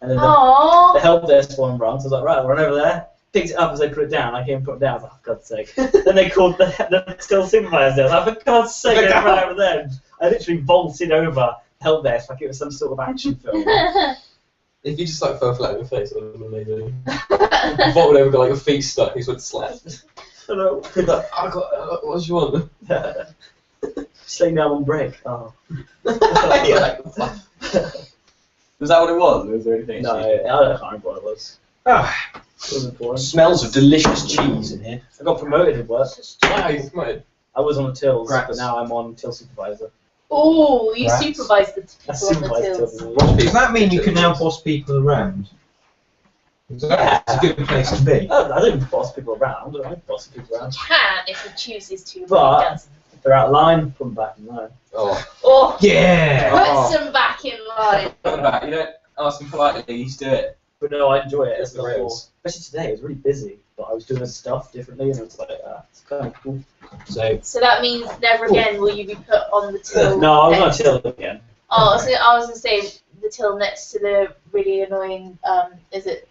And then the Aww. help desk one rang, so I was like, right, I'll run over there. Picked it up as I put it down. I came and put it down. I was like, for God's sake. Then they called the till supervisor. I was like, for God's sake, I ran over there. I literally vaulted over help desk like it was some sort of action film. If you just like fell flat on your face, it would have been amazing. Vaulted over, got like your feet stuck, you just went slap. Hello. Like, I got, what do you want? Just laying down on break. Oh. You're like, fuck. Was that what it was? Or was there anything? No, I can't remember what it was. Ah, It wasn't important. smells of delicious cheese in here. I got promoted at work. Nice, come on. I was on the tills, Congrats. but now I'm on till supervisor. Oh, you Rats. supervise the I people on the supervise tills. tills. Does that mean you can now boss people around? It's a good place to be. I don't boss people around. I don't boss people You around. can if he chooses to. But- he doesn't. If they're out of line, put them back in line. Oh, Oh, Yeah! Oh. puts them back in line. coming back. You don't ask them politely, you just do it. But no, I enjoy it. It's It's the got rails. more. Especially today, it was really busy, but I was doing stuff differently, and it was like, it's kind of cool. So, So that means never again will you be put on the till. No, I was on a next- till again. Oh, so I was gonna say the till next to the really annoying. Is it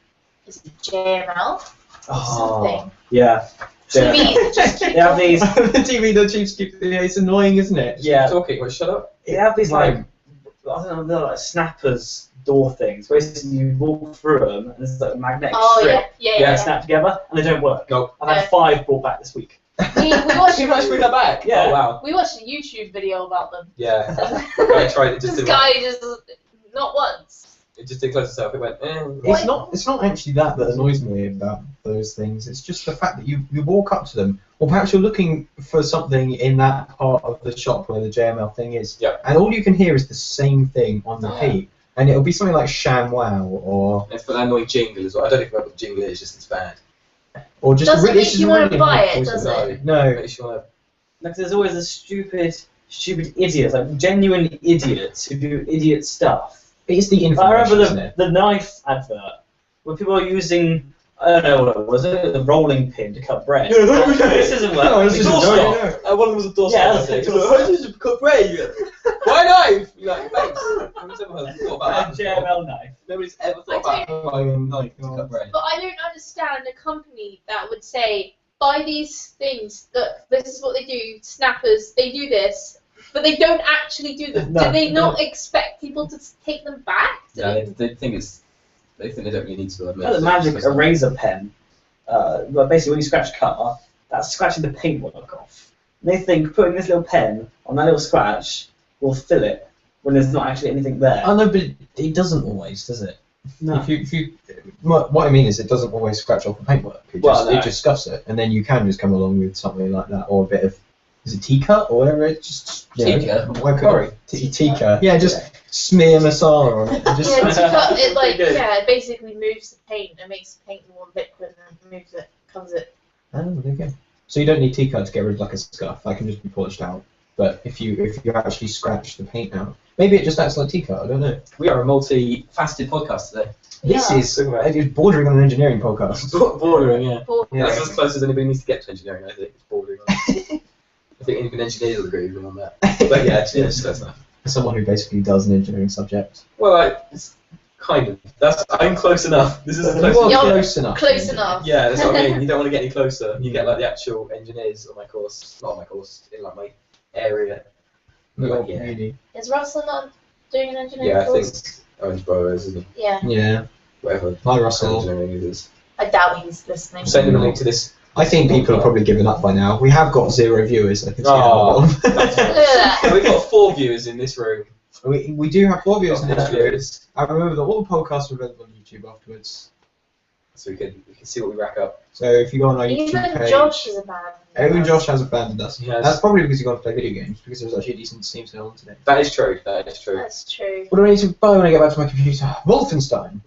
JML or something? Yeah. To Yeah. me, it just keep They have these. the TV, the Chiefs keep. It's annoying, isn't it? Yeah. Talking, well, shut up. They have these Right. like, I don't know, they're like snappers door things. Basically, you walk through them, and there's like a magnetic Oh strip. yeah, Yeah, snap together, and they don't work. Nope. I've had 5 brought back this week. We watched. You managed to bring that back? Yeah. Oh, wow. We watched a YouTube video about them. Yeah. I tried it, just This didn't guy just not once. It just didn't close itself, it went, It's not actually that annoys me about those things. It's just the fact that you walk up to them, or perhaps you're looking for something in that part of the shop where the JML thing is, Yeah. and all you can hear is the same thing on repeat, and it'll be something like ShamWow or It's for that annoying jingle as well. I don't even know what the jingle is, just it's bad. just Doesn't really, make it's just you wanna really buy hard it, voice does of it? No. Makes you wanna... Like, there's always the stupid idiots, like genuine idiots who do idiot stuff. It's the I information, remember isn't it? the knife advert where people are using, I don't know what it was, the rolling pin to cut bread. This doesn't work. No, this It's isn't- doorstop. no. One of them was a doorstop. Yeah, I that's think. it. How did you cut bread? Why knife? You're like, thanks. Nobody's ever thought about that before. JML knife. Nobody's ever thought about buying a knife to cut bread. But I don't understand a company that would say, buy these things, look, this is what they do, snappers, they do this, but they don't actually do them. No, do they not no. expect people to take them back? Do Yeah, they- they think they don't really need to. Like the magic eraser pen, but basically when you scratch a car, that's scratching the paintwork off. And they think putting this little pen on that little scratch will fill it when there's not actually anything there. I know, but it doesn't always, does it? No. If you, what I mean is, it doesn't always scratch off the paintwork. It Well, just, no. it just scuffs it, and then you can just come along with something like that, or a bit of, is it tika or whatever? It just Tika? Tika. Yeah, just smear masala on it. And just Yeah, to cut it like, Good. yeah, it basically moves the paint and makes the paint more liquid and moves it, covers it. Oh, there you go. So you don't need tika to get rid of like a scuff. That can just be polished out. But if you actually scratch the paint out, maybe it just acts like tika. I don't know. We are a multi-faceted podcast today. This Yeah. is it's bordering on an engineering podcast. Bordering, yeah. Yeah. That's as close as anybody needs to get to engineering, I think. It's bordering on. I think even engineers will agree with me on that. But yeah, it's close enough. Someone who basically does an engineering subject. Well, it's kind of. I'm close enough. This is You close are enough. You're close enough. Close enough. Yeah, that's what I mean. You don't want to get any closer. You get like the actual engineers on my course, not on my course, in like my area. Your Yeah. uni. Is Russell not? doing an engineering Yeah, I think course? Owen's brother is, isn't he? Yeah. Yeah. Whatever. Hi, Russell. Engineering it is. I doubt he's listening. Send him a link to this. I think people have probably given up by now. We have got 0 viewers. I can see Oh. at the bottom. We've got 4 viewers in this room. we do have 4 viewers in this room. Viewers. I remember that all the podcasts are available on YouTube afterwards. So we can see what we rack up. So if you go on our YouTube Even page, Josh is a man. even Josh has abandoned us. He has. That's probably because he got to play video games, because there was actually a decent Steam sale on today. That is true. That is true. That's true. What do I need to buy when I get back to my computer? Wolfenstein.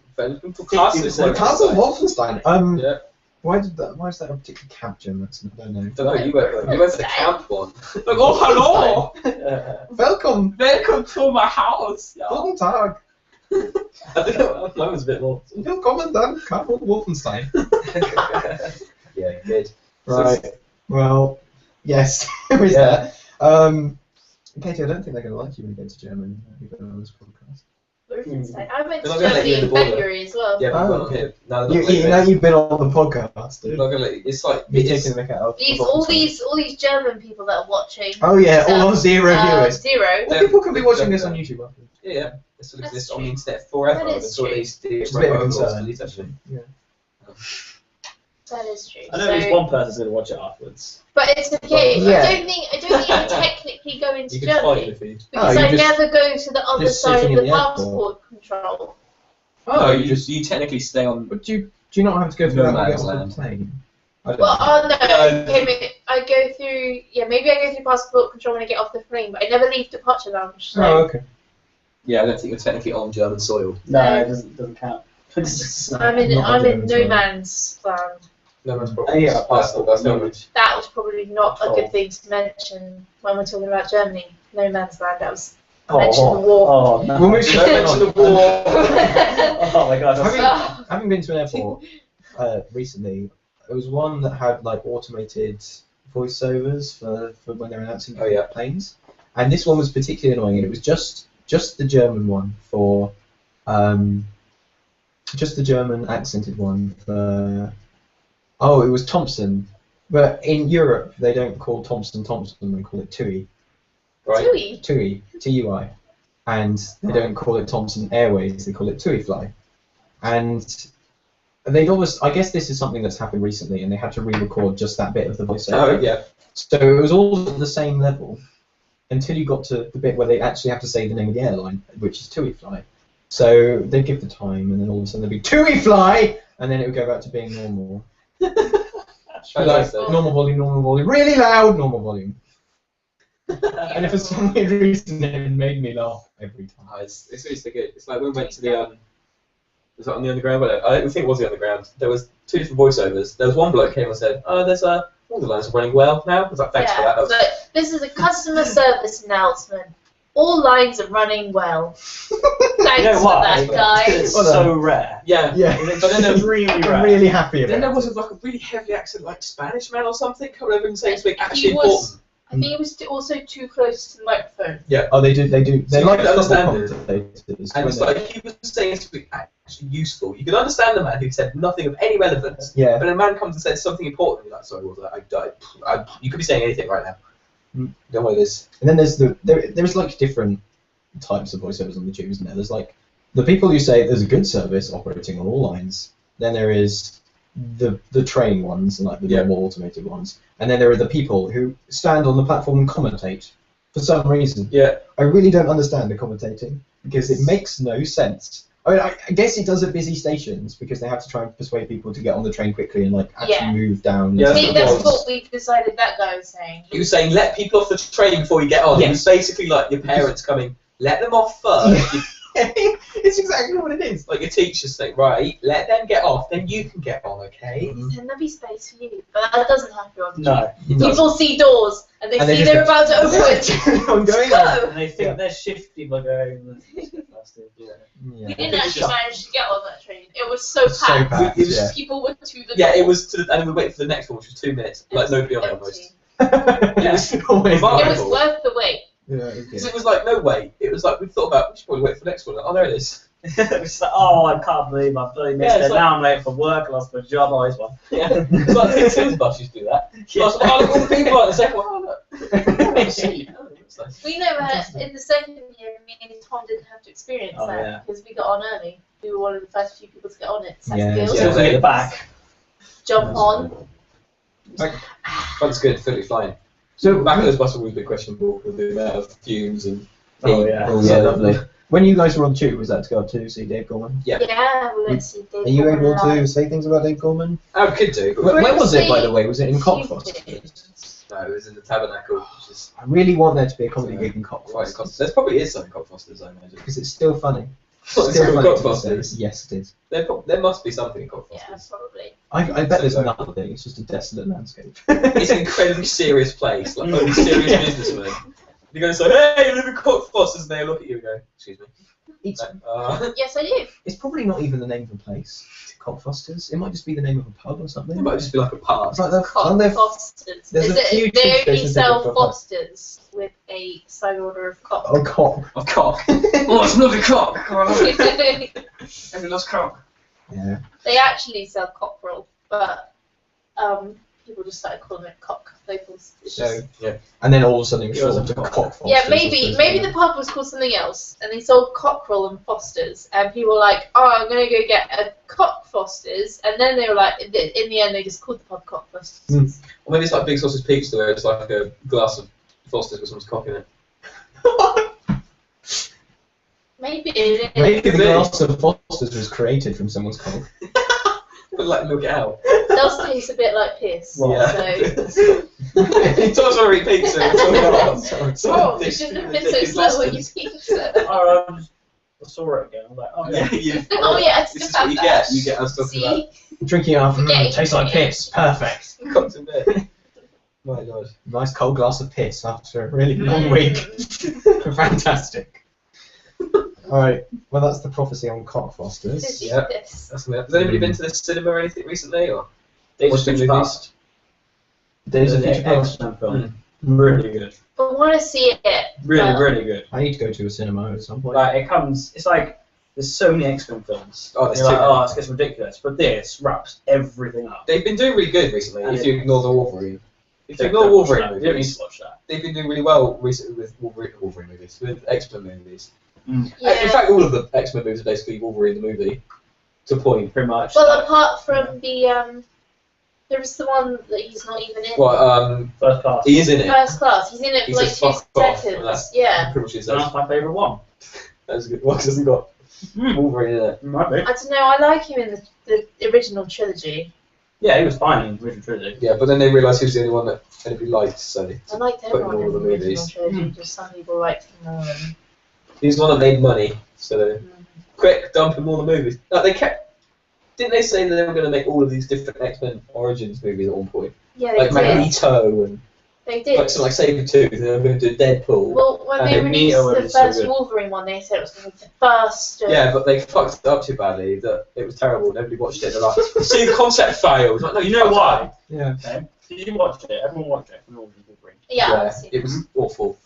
Classes. The Castle of Wolfenstein. Yeah. Why is that a particular camp gym? I don't know. Don't know. You went to the camp one. Like, oh, hello! Welcome. Welcome to my house! Yeah. Guten Tag. I think that was a bit more. Willkommen dann, Castle of Wolfenstein. Yeah, good. Right. Well, yes. There is Yeah. that. Katy, I don't think they're going to like you when you go to Germany. You've been on this podcast. Wolfenstein. I went to They're not gonna let you Germany in in the border. February as well. Yeah, but Oh. we're not here. No, they're not You know letting you've been on the podcast, They're dude. not gonna let you. It's like You're it's, taking the mick out of All Wolfenstein. these German people that are watching. Oh yeah, all on 0 viewers. 0. Well, people can be watching this on YouTube afterwards. yeah. It still That's exists on true. the internet forever. That is Until true. these Which is a bit of a concern. delete that shit. Yeah. That is true. I know at least one person's going to watch it afterwards. But it's okay. Yeah. I don't think you can technically go into You can fight Germany if you. because Oh, you I just- never go to the other just side sitting of in the the airport. passport control. Oh, you technically stay on. But do you not have to go through No that and get man's off land. the plane? I don't Well, know. oh no, okay, I go through. Yeah, maybe I go through passport control when I get off the plane, but I never leave departure lounge. So. Oh, okay. Yeah, I don't think you're technically on German soil. No, No. it doesn't count. I'm in Not I'm in German no soil. man's land. No man's problem. Yeah, That's no good. That was probably not a Control. good thing to mention when we're talking about Germany. No man's land. That was Oh, mention the war. Oh, no. We'll move Don't mention the war. Oh my god. that's- Having been to an airport recently, there was one that had like automated voiceovers for when they're announcing Oh, yeah. planes, and this one was particularly annoying. And it was just the German one for just the German accented one for. Oh, it was Thompson, but in Europe they don't call Thompson, they call it TUI. Right. Tui. TUI, T-U-I, and they don't call it Thomson Airways, they call it TUI Fly. And they'd always, I guess this is something that's happened recently, and they had to re-record just that bit of the voiceover. Oh, yeah. So it was all at the same level until you got to the bit where they actually have to say the name of the airline, which is TUI Fly. So they'd give the time, and then all of a sudden there'd be TUI Fly, and then it would go back to being normal. Like, normal volume, really loud, normal volume. And for some weird reason, it made me laugh every time. Oh, it's really so good. It's like when we went to the was that on the underground? I don't think it was the underground. There was 2 different voiceovers. There was one bloke came and said, "Oh, there's all the lines are running well now." I was like, "Thanks for that." That was, So this is a customer service announcement. All lines are running well. Thanks You know for why? that, guys. It's Well so rare. yeah. Yeah, But then there's really I'm rare. really happy about Then there it. was like a really heavy accent, like Spanish man or something, coming over and saying something He actually was- important. I think it was also too close to the microphone. Oh, they do. They So you like can understand football it. commentators. And it's like he was saying something actually useful. You could understand the man who said nothing of any relevance, Yeah. but a man comes and says something important. You're like, "Sorry, what was that? You could be saying anything right now." Mm. Don't know what it is. And then there's like different types of voiceovers on the tube, isn't there? There's like the people who say there's a good service operating on all lines. Then there is the train ones and like the normal automated ones. And then there are the people who stand on the platform and commentate for some reason. Yeah. I really don't understand the commentating because it makes no sense. I mean, I guess it does at busy stations because they have to try and persuade people to get on the train quickly and like actually Yeah. move down. Yeah, I and think stuff. that's what we've decided that guy was saying. He was saying, "Let people off the train before you get on." It was basically like your parents coming, "Let them off first." It's exactly what it is. Like your teachers think, "Right, let them get off, then you can get on, okay?" Then there'll be space for you. But that doesn't happen on the No. tube. People see doors and they And they see just they're go, about to open it. I'm going Go! And they think they're shifty by going. Yeah. Yeah. We didn't actually manage to get on that train. It was so So packed. packed, It was- yeah. People were to the Yeah, door. it was, and then we waited for the next one, which was 2 minutes. Like nobody on it almost. Empty. It was Always Well, It like- was worth the wait. Yeah, Because it was like, no wait. It was like, we thought about, we should probably wait for the next one. Like, oh, there it is. It's like, oh, I can't believe I bloody missed Yeah, it. it's Now I'm late for work, I lost my job, I always won. Yeah. It's like the Phill bus used to do that. I was like, oh, look, all the people like the second one. Oh, look. We never had, in the second year, me and Tom didn't have to experience that because we got on early. We were one of the first few people to get on it. Still at the back. Jump on. Fun's good, fully fine. So back at those buses was a bit questionable with the amount of fumes and. Lovely. When you guys were on the tube, was that to go to see Dave Gorman? Yeah, we went to see Dave Gorman. Are you able to say things about Dave Gorman? I could do. Where was it, by the way? Was it in Cockfosters? No, it was in the Tabernacle. Which is I really want there to be a comedy gig in Cockfosters. There probably is some in Cockfosters, I imagine. Because it's still funny. Cockfosters? Yes, it is. There must be something in Cockfosters. Yeah, probably. I bet there's nothing. It's just a desolate landscape. It's an incredibly serious place, like only serious businessmen. You go and say, hey, you live in Cockfosters, and they look at you and go, excuse me. It's, yes, I do. It's probably not even the name of a place, Cockfosters. It might just be the name of a pub or something. It might just be like a park. It's like the Cockfosters. They only sell Fosters with a side order of cock. Oh, cock. Of cock. Oh, it's another cock. Everyone loves cock. Yeah. They actually sell cockerel, but people just started calling it cock locals. And then all of a sudden it was to Cockfosters. Yeah, maybe the pub was called something else, and they sold cockerel and Fosters, and people were like, oh, I'm going to go get a Cockfosters, and then they were like, in the end they just called the pub Cockfosters. Or maybe it's like Big Sausage Pizza where it's like a glass of Fosters with someone's cock in it. Maybe it is. Maybe the glass of Fosters was created from someone's cock. But like milk it out. It does taste a bit like piss. Yeah. So. He talks about eating pizza. Oh, you shouldn't have been so slow when you pizza. I saw it again. I'm like, oh yeah. Oh yeah, I this is what you get. You get us talking about. Drinking after tastes like piss. Perfect. Cocked in bed. My God. Nice cold glass of piss after a really long week. Fantastic. Alright, well that's the prophecy on Cockfosters. Yeah. Has anybody been to the cinema or anything recently? Or Days of Future Past. Days of Future Past. Film. Really good. I want to see it. Really good. I need to go to a cinema at some point. Like it's like there's so many X-Men films. Oh, there's like, oh, it gets ridiculous. But this wraps everything up. They've been doing really good recently. And if you ignore the Wolverine. If you Don't ignore Wolverine watch that. You don't need movies, to watch that. they've been doing really well recently with Wolverine movies, with X-Men movies. Yeah. In fact, all of the X-Men movies are basically Wolverine the movie, to a point. Pretty much. Well, apart from the there was the one that he's not even in. What? First Class. He is in it. First Class. He's in it He for like says 2 fuck off, seconds. and that's Yeah. pretty much his. That's my favourite one. That's a good one. 'Cause hasn't got Wolverine in it. Might be. I don't know. I like him in the original trilogy. Yeah, he was fine in the original trilogy. Yeah, but then they realised he was the only one that anybody liked, so I liked Put in everyone all in the the original movies. trilogy. Just some people liked him more. Than... he's the one that made money. So quick, dump him all the movies. Like they kept. Didn't they say that they were going to make all of these different X-Men Origins movies at one point? Yeah, they Like did. Magneto and They did. like something like Sabretooth, and they were going to do Deadpool. Well, when And they then released Magneto the was so first good. Wolverine one, they said it was going to be the first. Yeah, but they fucked it up too badly that it was terrible. Nobody watched it. They're like, see, the concept failed. Like, no, You know fucked why? up. Yeah. Okay. Did you watch it? Everyone watched it. Everyone watched Wolverine. Yeah, I've seen it was awful.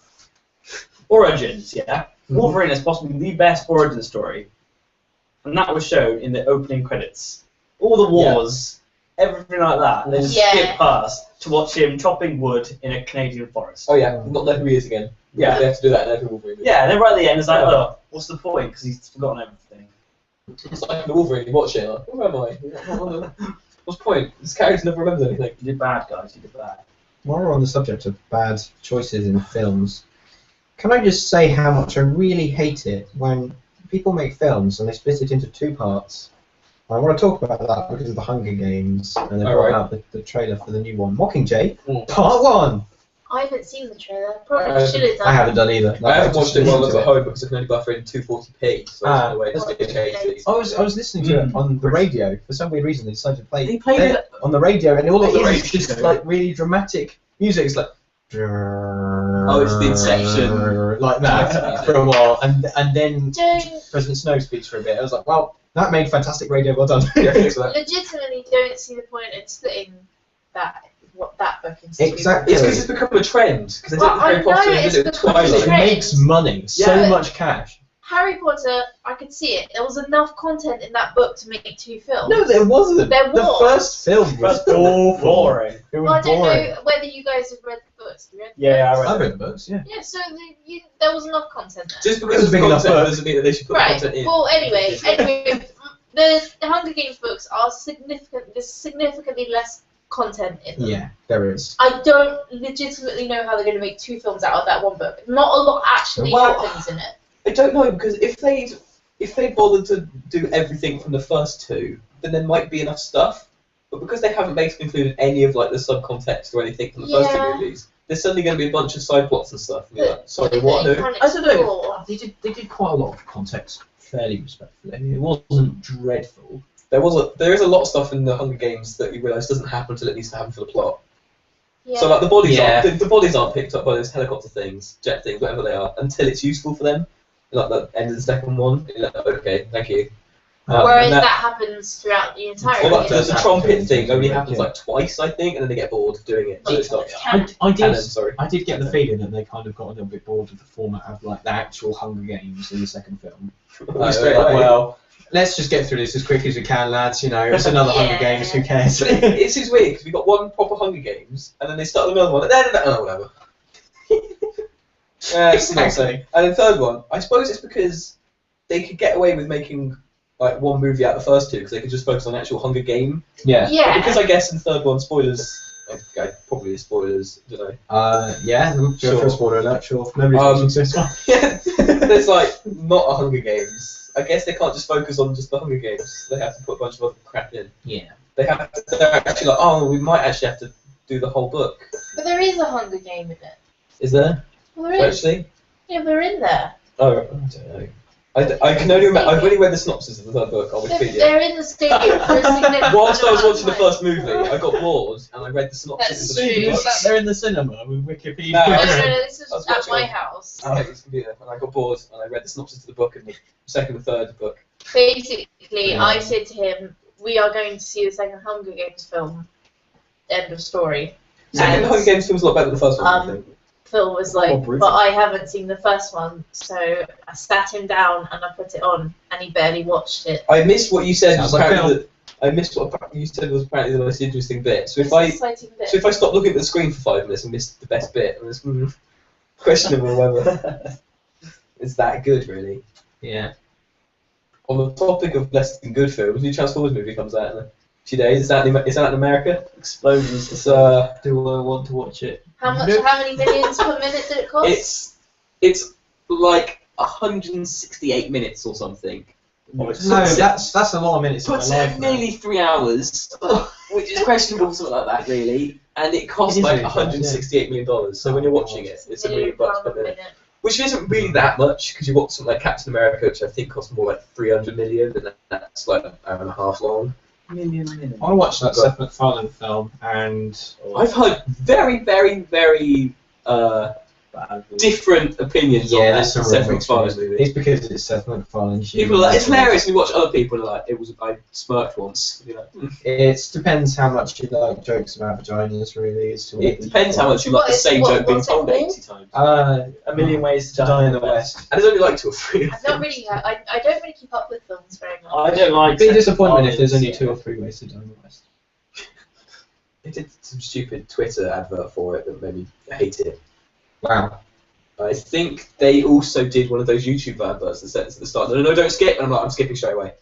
Origins, yeah. Wolverine is possibly the best origin story, and that was shown in the opening credits. All the wars, everything like that. They just skip past to watch him chopping wood in a Canadian forest. Oh yeah, not know who he is again. Yeah. They have to do that in every Wolverine movie. Yeah, and then right at the end, it's like, oh, what's the point? Because he's forgotten everything. It's like the Wolverine, you watch it, like, where am I? What's the point? This character never remembers anything. You did bad, guys. You did bad. While we're on the subject of bad choices in films, can I just say how much I really hate it when people make films and they split it into 2 parts? I want to talk about that because of the Hunger Games, and they brought out the trailer for the new one, Mockingjay, Part 1. I haven't seen the trailer. Probably should have done. I haven't done either. I haven't watched it while I was at home because I can only buffer in 240p, so I was What going to wait to did see. I was listening to it on the radio. For some weird reason, they decided to play They played it on the radio, and all it on the is just radio. like really dramatic music. It's like Oh, it's the Inception. like that for a while, and then Don't President Snow speaks for a bit. I was like, well, that made fantastic radio. Well done. legitimately don't see the point in splitting that book into 2. Exactly. It's because it's become a trend. Because they did Well, Harry I Potter know and it's did it with become a Twilight. It trend. makes money, so Yeah. much cash. Harry Potter, I could see it. There was enough content in that book to make 2 films. No, there wasn't. There The was. first film was awful. boring. It was Well, I don't boring. know whether you guys have read the books. Have you read the Yeah, books? I I read the books, yeah. Yeah, so there was enough content there. Just It because was it's big enough content book. doesn't mean that they should put the Right. content in. Well, anyway, the Hunger Games books are significant. There's significantly less content in them. Yeah, there is. I don't legitimately know how they're going to make 2 films out of that one book. Not a lot actually Well, happens in it. I don't know, because if they bothered to do everything from the first 2, then there might be enough stuff. But because they haven't basically included any of like the subcontext or anything from the first 2 Yeah. movies, there's suddenly going to be a bunch of side plots and stuff. And you're like, sorry, But what? they Who? can't I don't know. explore. They did quite a lot of context fairly respectfully. It wasn't dreadful. There is a lot of stuff in the Hunger Games that you realise doesn't happen until it needs to happen for the plot. Yeah. So like the bodies Yeah. aren't the bodies aren't picked up by those helicopter things, jet things, whatever they are, until it's useful for them. Like the end of the second one. You're like, okay, thank you. Whereas and that happens throughout the entire Well, like, game. the trumpet thing only Yeah. happens like twice, I think, and then they get bored of doing it. So it stops. I And did. then, sorry. I did get the feeling that they kind of got a little bit bored of the format of like the actual Hunger Games in the second film. Straight Like, away. well, let's just get through this as quick as we can, lads. You know, it's another Hunger Yeah. Games. Who cares? It's just weird because we got one proper Hunger Games, and then they start another one. Oh, whatever. It's not saying. And then third one, I suppose it's because they could get away with making like one movie out of the first 2 because they could just focus on the actual Hunger Game. Yeah. But because I guess in the third one, spoilers. Okay, probably spoilers. I don't know. Yeah. We'll go Sure. for a spoiler alert. Sure. Nobody's watching this one. Yeah, there's like not a Hunger Games. I guess they can't just focus on just the Hunger Games. They have to put a bunch of other crap in. Yeah. They have to. They're actually like, oh, we might actually have to do the whole book. But there is a Hunger Game in it. Is there Well, there is. actually? Yeah, they're in there. Oh, I don't know. I can only remember. I've only read the synopsis of the third book on Wikipedia. They're in the stadium for a significant Whilst I was amount watching the of first time. movie, I got bored and I read the synopsis That's of the true. second You book. sat there in the cinema with Wikipedia. No, No, I no, no, this I was was at watching my it. house. I hate this computer, and I got bored and I read the synopsis of the book and the second and third book. Basically, Yeah. I said to him, "We are going to see the second Hunger Games film." End of story. Second And, Hunger Games feels a lot better than the first one, I think. Phil was More like, brutal. "But I haven't seen the first one," so I sat him down and I put it on, and he barely watched it. I missed what you said. Sounds Was like apparently I missed what you said was apparently the most interesting bit. So It's if I an exciting bit. so if I stop looking at the screen for 5 minutes and miss the best bit, it's questionable whether it's that good really. Yeah. On the topic of less than good films, the new Transformers movie comes out in a few days. Is that in America? Explosions. It's Do I want to watch it? How much? Nope. How many millions per minute did it cost? it's like 168 minutes or something. No, that's a lot of minutes of my Puts life. it nearly 3 hours, which is questionable, something like that, really. And it costs It is like really fast, $168 million. So when you're watching it, it's a million bucks per £1 minute. Which isn't really that much, because you watch something like Captain America, which I think costs more like 300 million, and that's like an hour and a half long. Million. I watched that Seth MacFarlane film, and I've heard very, very, very different opinions on that there's some Seth real mixed MacFarlane reviews. movie. It's because it's Seth MacFarlane. People are like, it's hilarious, and you watch other people and like, I smirked once. You know? It depends how much you like jokes about vaginas, really. As to It depends how much you like the same joke being told 80 times. A Million Ways to Die in the West. And there's only like 2 or 3. I've not really. I don't really keep up with films very much. I don't like. It'd be a disappointment if there's only Seth 2 or 3 ways to die in the West. They did some stupid Twitter advert for it that made me hate it. Wow. I think they also did one of those YouTube adverts that says at the start, no, don't skip, and I'm like, I'm skipping straight away.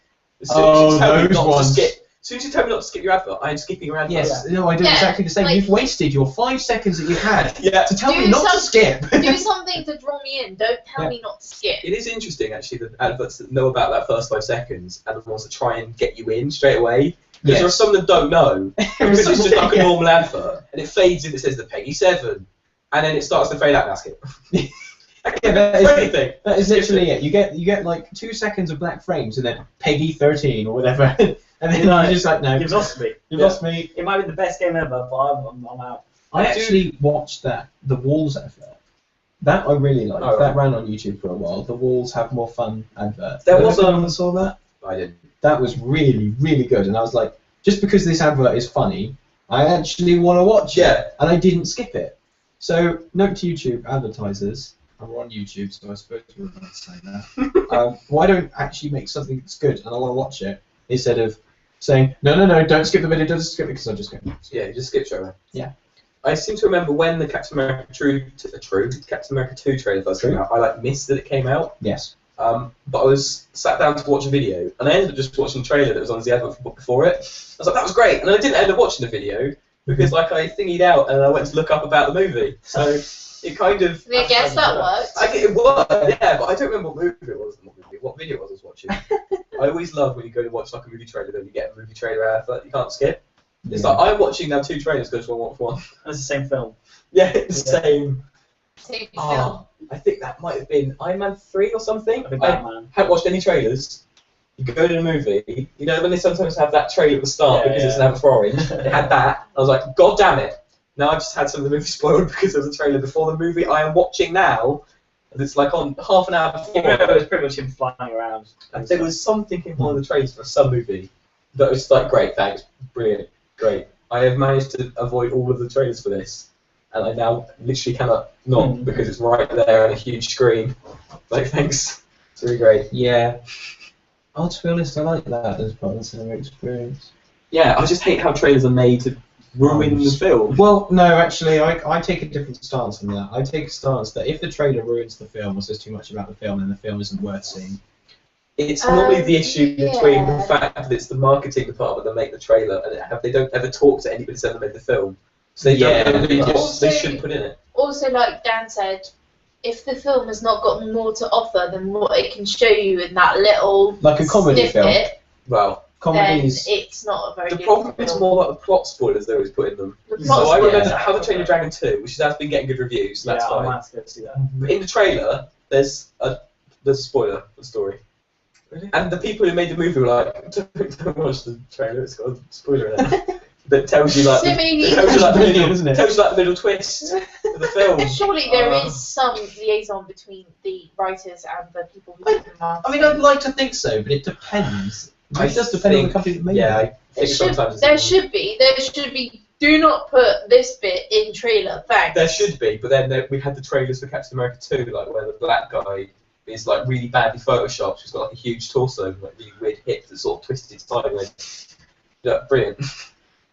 As soon as you tell me those not ones. to skip, as soon as you tell me not to skip your advert, I'm skipping your advert. Yes, no, I do Yeah, exactly the same. like- You've wasted your 5 seconds that you had Yeah. to tell Do me not to some- skip. Do something to draw me in. Don't tell Yeah. me not to skip. It is interesting, actually, the adverts that know about that first 5 seconds and the ones that try and get you in straight away. Because there are some that don't know. Because it's just like a normal advert, and it fades in, it says the Peggy 7, and then it starts to fade out, and that's it. Yeah, that is- anything. That is literally it. You get like 2 seconds of black frames and then Peggy 13 or whatever, and then No, you're just like, no, You've lost me. you've lost me. It might be the best game ever, but I'm out. I I do- actually watched the Walls advert. That I really liked. Oh, right. That ran on YouTube for a while. The Walls Have More Fun advert. There was anyone that saw that. I didn't. That was really, really good, and I was like, just because this advert is funny, I actually want to watch it, Yeah. and I didn't skip it. So, note to YouTube advertisers, and we're on YouTube, so I suppose we're allowed to say that. Why don't actually make something that's good and I want to watch it instead of saying no, don't skip the video, don't skip it because I'm just going. Yeah, just skip straight away. Yeah. I seem to remember when the Captain America Captain America 2 trailer first came out. I like missed that it came out. Yes. But I was sat down to watch a video, and I ended up just watching the trailer that was on the advert before it. I was like, that was great, and then I didn't end up watching the video because like I thingied out and I went to look up about the movie. So it kind of. I guess that worked. It worked, yeah, but I don't remember what movie it was. What video it was I was watching. I always love when you go to watch like a movie trailer, then you get a movie trailer advert you can't skip. It's like I'm watching now 2 trailers, go to one, watch one. And it's the same film. Yeah, it's the same. Same film. Oh, I think that might have been Iron Man 3 or something. I think I Batman. haven't watched any trailers. You go to the movie, you know when they sometimes have that trailer at the start because it's an advert for Orange. They had that. I was like, God damn it! Now I've just had some of the movie spoiled because there was a trailer before the movie I am watching now. And it's like on half an hour before. It was pretty much him flying around. And there was something in one of the trailers for some movie that was like, great, thanks, brilliant, great. I have managed to avoid all of the trailers for this, and I now literally cannot not because it's right there on a huge screen. Like, thanks. It's really great. Yeah. Oh, to be honest, I like that as part of the cinema experience. Yeah, I just hate how trailers are made to ruin the film. Well, no, actually, I take a different stance on that. I take a stance that if the trailer ruins the film or says too much about the film, then the film isn't worth seeing. It's normally the issue between the fact that it's the marketing department that make the trailer and they don't ever talk to anybody that made the film. So they don't know really what they shouldn't put in it. Also, like Dan said, if the film has not got more to offer than what it can show you in that little like a comedy snippet, film. Well, then comedies. it's not a very the good problem film. is more like the plot spoilers they always put in them. The So plot I remember spoilers. How to Train Your Dragon 2, which has been getting good reviews, so that's I fine. might have to go see that. But in the trailer, there's a spoiler for the story. Really? And the people who made the movie were like, don't watch the trailer, it's got a spoiler in it. That tells you like, So maybe- it tells you like the middle, Isn't it? tells you like the middle twist of the film. Surely there is some liaison between the writers and the people who do the marketing. I mean, I'd like to think so, but it depends. It does depend on the company that made Yeah, it. I think sometimes There should be. Do not put this bit in trailer. Thanks. There should be, but then we had the trailers for Captain America 2, like where the black guy is like really badly photoshopped. He's got like a huge torso, and, like really weird hips that sort of twisted sideways. Yeah, brilliant.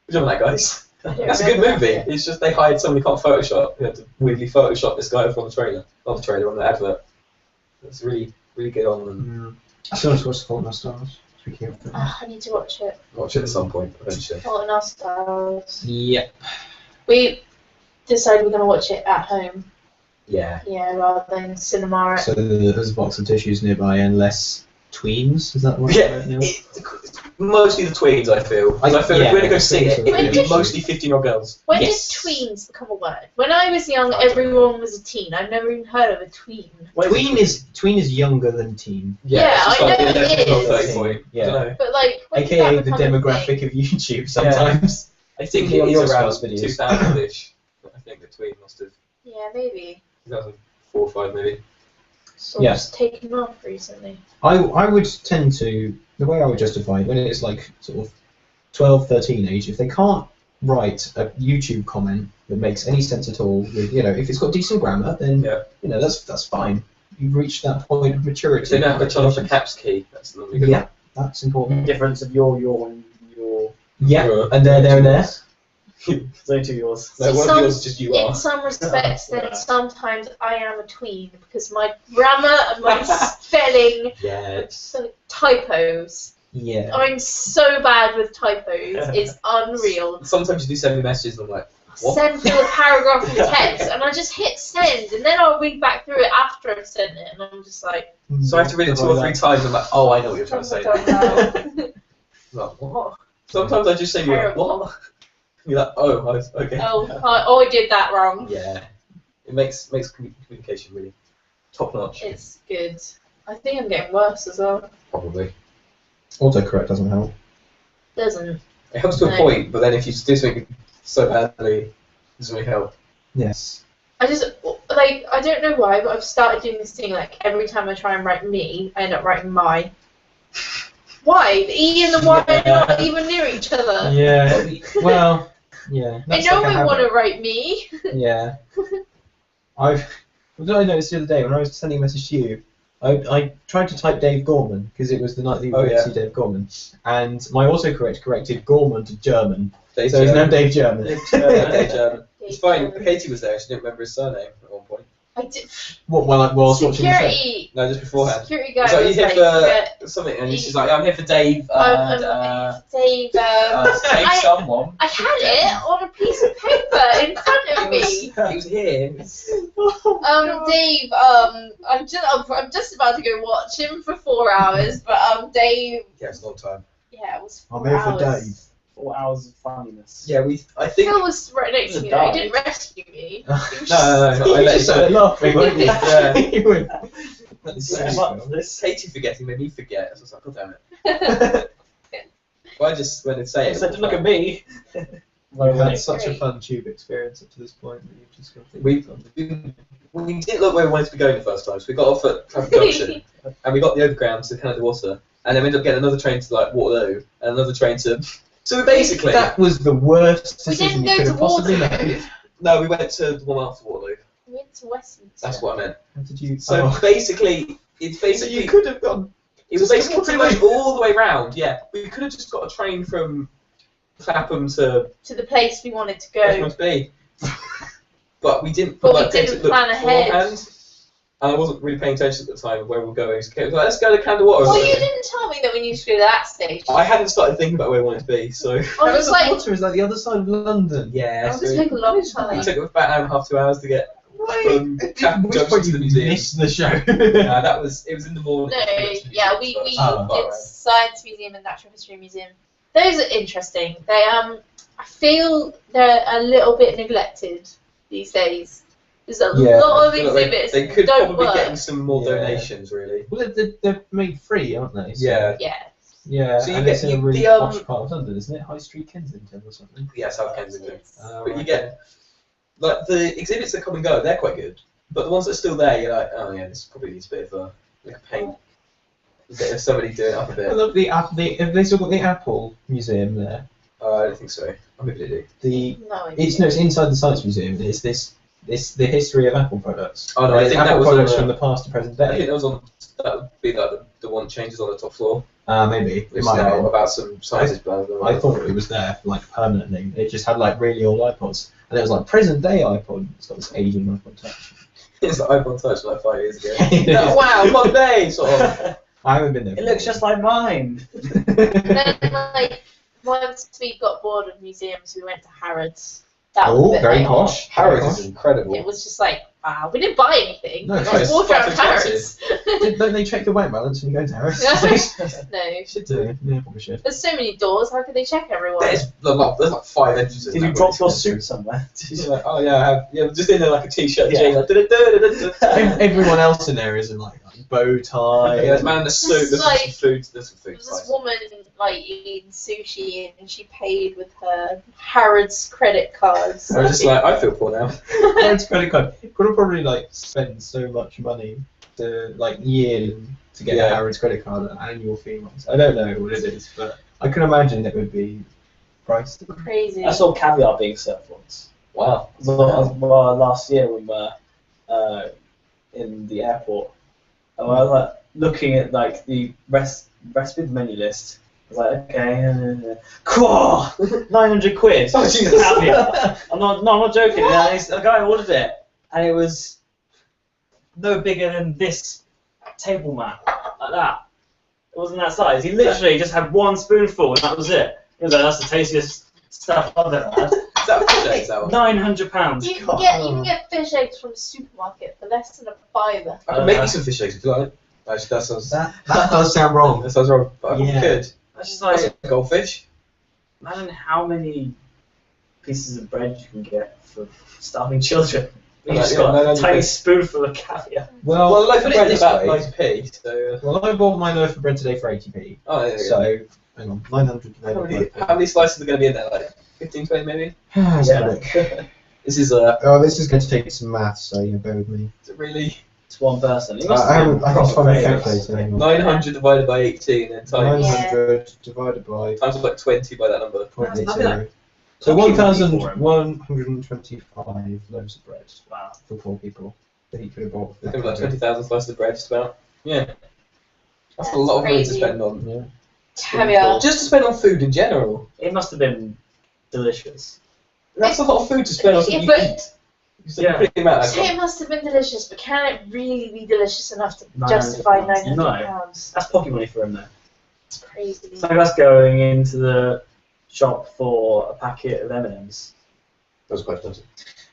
Good job on that, guys. I don't That's a good remember movie. that bit. It's just they hired someone who can't Photoshop. They had to weirdly Photoshop this guy over on the trailer. Not the trailer, on the advert. It's really, really good on them. I still want to watch The Fault in Our Stars. Speaking of films. I need to watch it. Watch it at some point, eventually. Fault in Our Stars. Yep. We decided we're going to watch it at home. Yeah. Yeah, rather than cinema. So there's a box of tissues nearby and less tweens. Is that right? Yeah, Neil? mostly the tweens, I feel. 'Cause I feel if we're going to go see it, it When would be did- mostly 15-year-old girls. When Yes. did tweens become a word? When I was young, everyone was a teen. I've never even heard of a tween. Tween is younger than teen. Yeah, it's just I like know the it 11 or is. 30 point. Yeah. I don't know. But like, when did AKA that the become a demographic thing? of YouTube sometimes. I think Particularly it on is your around Scouts videos. 2000-ish. I think the tween must have Yeah, maybe. 2004 or 5 maybe. Sort Yeah. of taken off recently. I would tend to, the way I would justify it, when it's like sort of 12, 13 age, if they can't write a YouTube comment that makes any sense at all, with, you know, if it's got decent grammar, then, Yeah. that's fine. You've reached that point of maturity. If they don't have to turn off the caps key, that's normally good. Yeah, that's important. Difference of your, and your. Yeah, and there and there. There's only 2 yours. No, one Some- of yours is just you In are. some respects, then sometimes I am a tween because my grammar and my spelling, Yeah. so typos. Yeah. I'm so bad with typos. It's unreal. Sometimes you do send me messages and I'm like, what? Send through a paragraph of text, and I just hit send, and then I'll read back through it after I've sent it, and I'm just like, So I have to read it 2 or 3 times and I'm like, oh, I know what you're trying to say. Like, what? Sometimes I just say, you're like, Terrible. what? You're like, oh, okay. I did that wrong. Yeah. It makes communication really top notch. It's good. I think I'm getting worse as well. Probably. Autocorrect doesn't help. Doesn't. It helps to a No. point, but then if you do something so badly, it doesn't really help. Yes. I just, like, I don't know why, but I've started doing this thing, like, every time I try and write me, I end up writing my. Why? The E and the Y are not even near each other. Yeah. Well, yeah. I that's know like a I want habit. to write me. Yeah. I've What did I notice the other day when I was sending a message to you? I tried to type Dave Gorman because it was the night that you were going to see Dave Gorman, and my autocorrect corrected Gorman to German. Dave So there's no Dave German. Dave German. It's fine. Katy was there. She didn't remember his surname at one point. I did. What? While I was watching the show? Security. No, just beforehand. Security guy It's like, you was here like, for something, and she's like, I'm here for Dave. Dave. Save someone. I had it on a piece of paper in front of me. He was here. Dave. I'm just about to go watch him for 4 hours, but Dave. Yeah, it's a long time. Yeah, it was 4 I'm here for hours. Dave. 4 hours of funniness. Yeah, I think. Phil was right next to me. He didn't rescue me. No. I let you started laughing, weren't you? Yeah. You went, Katy forgetting made me forget. So I was like, God damn it. Well, I just went and say it. So look at me. We've had such a fun tube experience up to this point that you've just got to We didn't look where we wanted to be going the first time, so we got off at Clapham Junction, and we got the overground to Canada Water, and then we ended up getting another train to like Waterloo, and another train to. So we basically. That was the worst We decision didn't you could go have to possibly Waterloo. made. No, we went to the one after Waterloo. We went to Westminster. That's what I meant. How did you? So basically, it's So basically. you could have gone. It was basically pretty much all the way round. Yeah, we could have just got a train from Clapham to To the place we wanted to where we go. wanted to be, but we didn't. But we like, didn't look plan ahead. beforehand, and I wasn't really paying attention at the time of where we were going. So it was like, let's go to Canada Water. Well, you didn't tell me that we needed to go to that stage. I hadn't started thinking about where we wanted to be, so. I was Canada like, Water is like the other side of London. Yeah, oh, this took a long it time. took about an hour and a half, 2 hours to get from Clapham Which Junction point to the you museum. missed the show? It was in the morning. No, yeah, we Oh, did Science Museum and Natural History Museum. Those are interesting. They I feel they're a little bit neglected these days. There's a lot of exhibits They could that don't probably work. get them some more Yeah. donations, really. Well, they're made free, aren't they? So, Yeah. Yeah. Yeah, So you and get- it's in you- a really the, posh part of London, isn't it? High Street Kensington or something. Yeah, South Kensington. But you Right. get like the exhibits that come and go, they're quite good. But the ones that are still there, you're like, oh yeah, this probably needs a bit of a paint. A bit of somebody doing it up a I bit. love have they still got the Apple Museum there? I don't think so. I maybe they do. No. It's inside the Science Museum. It's the history of Apple products. Oh no, I It's think that Apple was on products the, from the past to present I think day. that was on. That would be like the one changes on the top floor. Maybe it It's might have now been. about some sizes. Blah, blah, blah. I thought it was there like permanently. It just had like really old iPods, and it was like present day iPod. It's got this Asian iPod Touch. It's the iPhone Touch from like 5 years ago. Yeah. Wow, one day sort of. I haven't been there. It looks just like mine. Then, like, once we got bored of museums, we went to Harrods. That was a Oh, bit very like, posh. Harrods is incredible. It was just like, wow, we didn't buy anything. No, we it's just walked quite around Harrods. Don't they check the bank balance when you go to Harris? No. Should do. Yeah, probably should. There's so many doors, how could they check everyone? There's like 5 entrances. Did you drop your suit somewhere? You're like, oh yeah, I have. Yeah, just in there like a t-shirt. Yeah. Jane, like, da-da-da-da-da-da. Everyone else in there is in like bow tie. Yeah, there's a man in a suit. There's Like- some food. There's some There food. was this woman like eating sushi and she paid with her Harrods credit cards. I was just like, I feel poor now. Harrods credit card. Could have probably like spent so much money to like yearly to get Yeah. a Harrods credit card at annual fee wise. I don't know what it is, but I can imagine it would be priced. Crazy. I saw caviar being served once. Wow. Well, last year we were in the airport, and I was like looking at like the recipe menu list. I was like, okay, cool, 900 quid. Oh, Jesus. Caviar. I'm not joking. A guy ordered it, and it was no bigger than this table mat, like that. It wasn't that size. He literally just had one spoonful, and that was it. He was like, that's the tastiest stuff I've ever had. Is that fish eggs, that one? £900. You can get fish eggs from the supermarket for less than $5. I can make you some fish eggs if you like. Actually, that sounds. That does sound wrong. That sounds wrong. But Yeah. good. That's just That's like, a goldfish. imagine how many pieces of bread you can get for starving children. You Well, just yeah, got no, a no, tiny no. spoonful of caviar. Well, a loaf put of it bread this is about way. 90p. So. Well, I bought my loaf of bread today for 80p. Oh, there you go. So, hang on, 900 How many slices are going to be in there? Like 15, 20 maybe? Let's have a Yeah. look. This is Oh, this is going to take some maths, so yeah, bear with me. is it really It's one person. It I must haven't be I can't find my proper calculator anymore. 900 divided by 18 and times 900 divided by times like 20 by that number. 0.80. So Lucky money for him. 1,125 loaves of bread Wow. for 4 people. that he could have bought. Maybe like 20,000 slices of bread, just about. Yeah. That's a lot of money to crazy. spend on. Yeah. Caviar. Just to spend on food in general. It must have been delicious. That's a lot of food to spend on Yeah, something you but eat. So Yeah. pretty amount so it must have been delicious, but can it really be delicious enough to £900? justify No. £900? That's pocket money for him, though. It's crazy. It's like us going into the shop for a packet of M&Ms. That was quite expensive.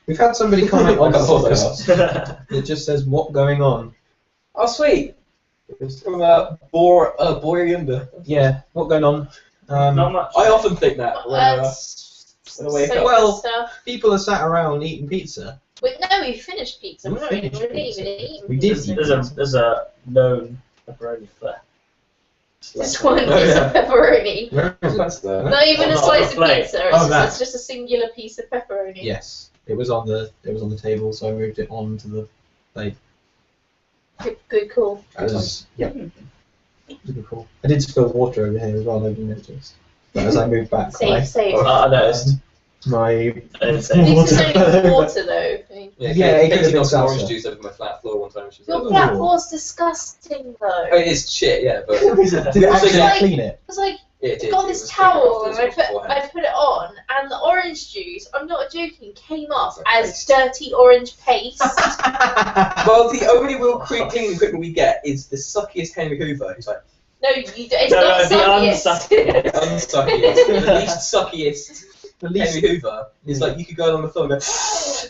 We've had somebody comment on the I thought they podcast. It just says, what going on? Oh, sweet. It's from Boryunda. Yeah, what going on? Not much. I often think that. When, That's when I wake so up. Well- good stuff. People are sat around eating pizza. Wait, no, we finished pizza. We We're not finished even pizza. eating We did pizza. eat There's a known pepperoni flare. Just one Oh, piece yeah. of pepperoni. Where is it? That's there. Not even a Not slice a of plate. pizza. Oh, It's, that. it's just a singular piece of pepperoni. Yes, it was on the table, so I moved it on to the plate. Good call. That was, yeah. Really cool. I did spill water over here as well, nobody noticed. But as I moved back, Safe. I noticed. my I didn't At least say. it's only water though. I mean, Yeah, Yeah, it could have Katy been got some orange salsa. juice over my flat floor one time. She was your like, black Ooh. was disgusting though. oh, it is shit, yeah, but Did it actually Like- clean it? It was like, it did. I got It this was towel taken and off beforehand. I put it on, and the orange juice, I'm not joking, came off It's like as paste. dirty orange paste. Well, the only real cleaning equipment we get is the suckiest Henry Hoover, who's like, No, it's No, not the suckiest. unsuckiest, the least suckiest The least Henry Hoover. Is like, you could go on the phone and go,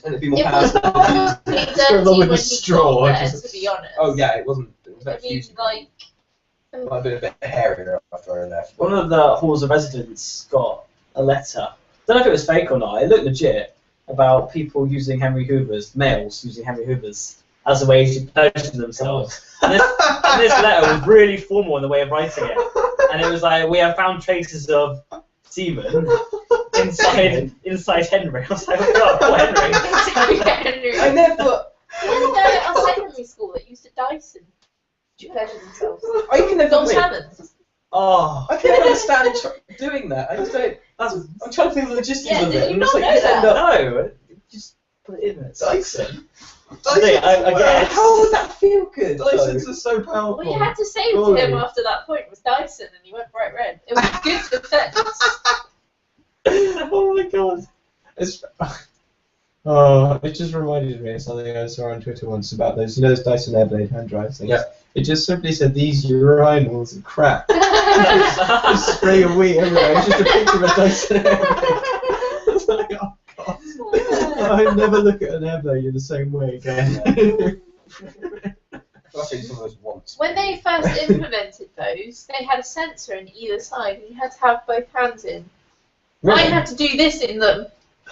and it'd be more It was powerful. probably dirty along with when the he straw, got there, just- to be honest. Oh, yeah, it wasn't I that mean, huge. like, Might have been a bit hairier after I left. One of the halls of residents got a letter. Don't know if it was fake or not. It looked legit about people using Henry Hoovers, males using Henry Hoovers as a way to pleasure themselves. And this letter was really formal in the way of writing it. And it was like, we have found traces of semen inside Henry. I was like, oh god, poor Henry. Henry. I never. At our secondary school that used a Dyson to pleasure themselves. I can never. Don wait, Salmons. Oh, I can never understand doing that. I just don't. that's I'm trying to think of the logistics Yeah, of did it. you And it's not like, know you just end up. no. Just put it in. It's Dyson? I guess. How would that feel good? Dysons are so powerful. All you had to say to Surely. him after that point was Dyson, and he went bright red. It was good defense. Oh my god. It's, oh, it just reminded me of something I saw on Twitter once about those, you know, those Dyson Airblade hand dryers things. Yeah. It just simply said these urinals are crap. Just spraying a wee everywhere. It's just a picture of a Dyson Airblade. It's like, oh god. I'll never look at an Airblade in the same way again. I've seen some of those once. When they first implemented those, they had a sensor in either side, and you had to have both hands in. I had to do this in them.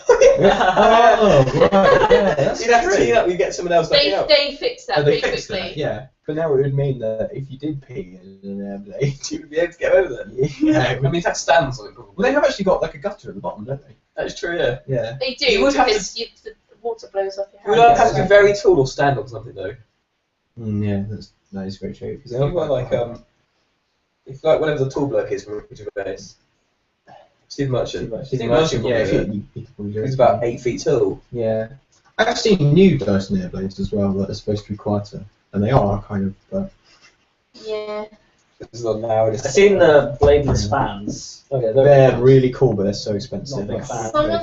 Oh, right, yeah, that's You'd have to true. see that. We get someone else backing up. They fixed that Oh, they pretty fixed quickly. that, yeah. But now it would mean that if you did pee in an Airblade, You'd be able to get over there. yeah, I mean, that stands on it probably. well, they have actually got like a gutter at the bottom, don't they? That is true, yeah. Yeah. They do, You would have because the water blows off your You would hands. have to be very tall or stand on something though. Yeah, that is very true. Because If you were like if like whatever the tall bloke is from Ricky Gervais, Steve Merchant. Steve Merchant, yeah, probably, he could probably do it. he's about 8 feet tall. Yeah. I've seen new Dyson Airblades as well that are supposed to be quieter, and they are kind of. But Yeah. This is the loudest. I've seen the bladeless fans. Oh yeah, they're really cool, but they're so expensive. Not a big fan. Someone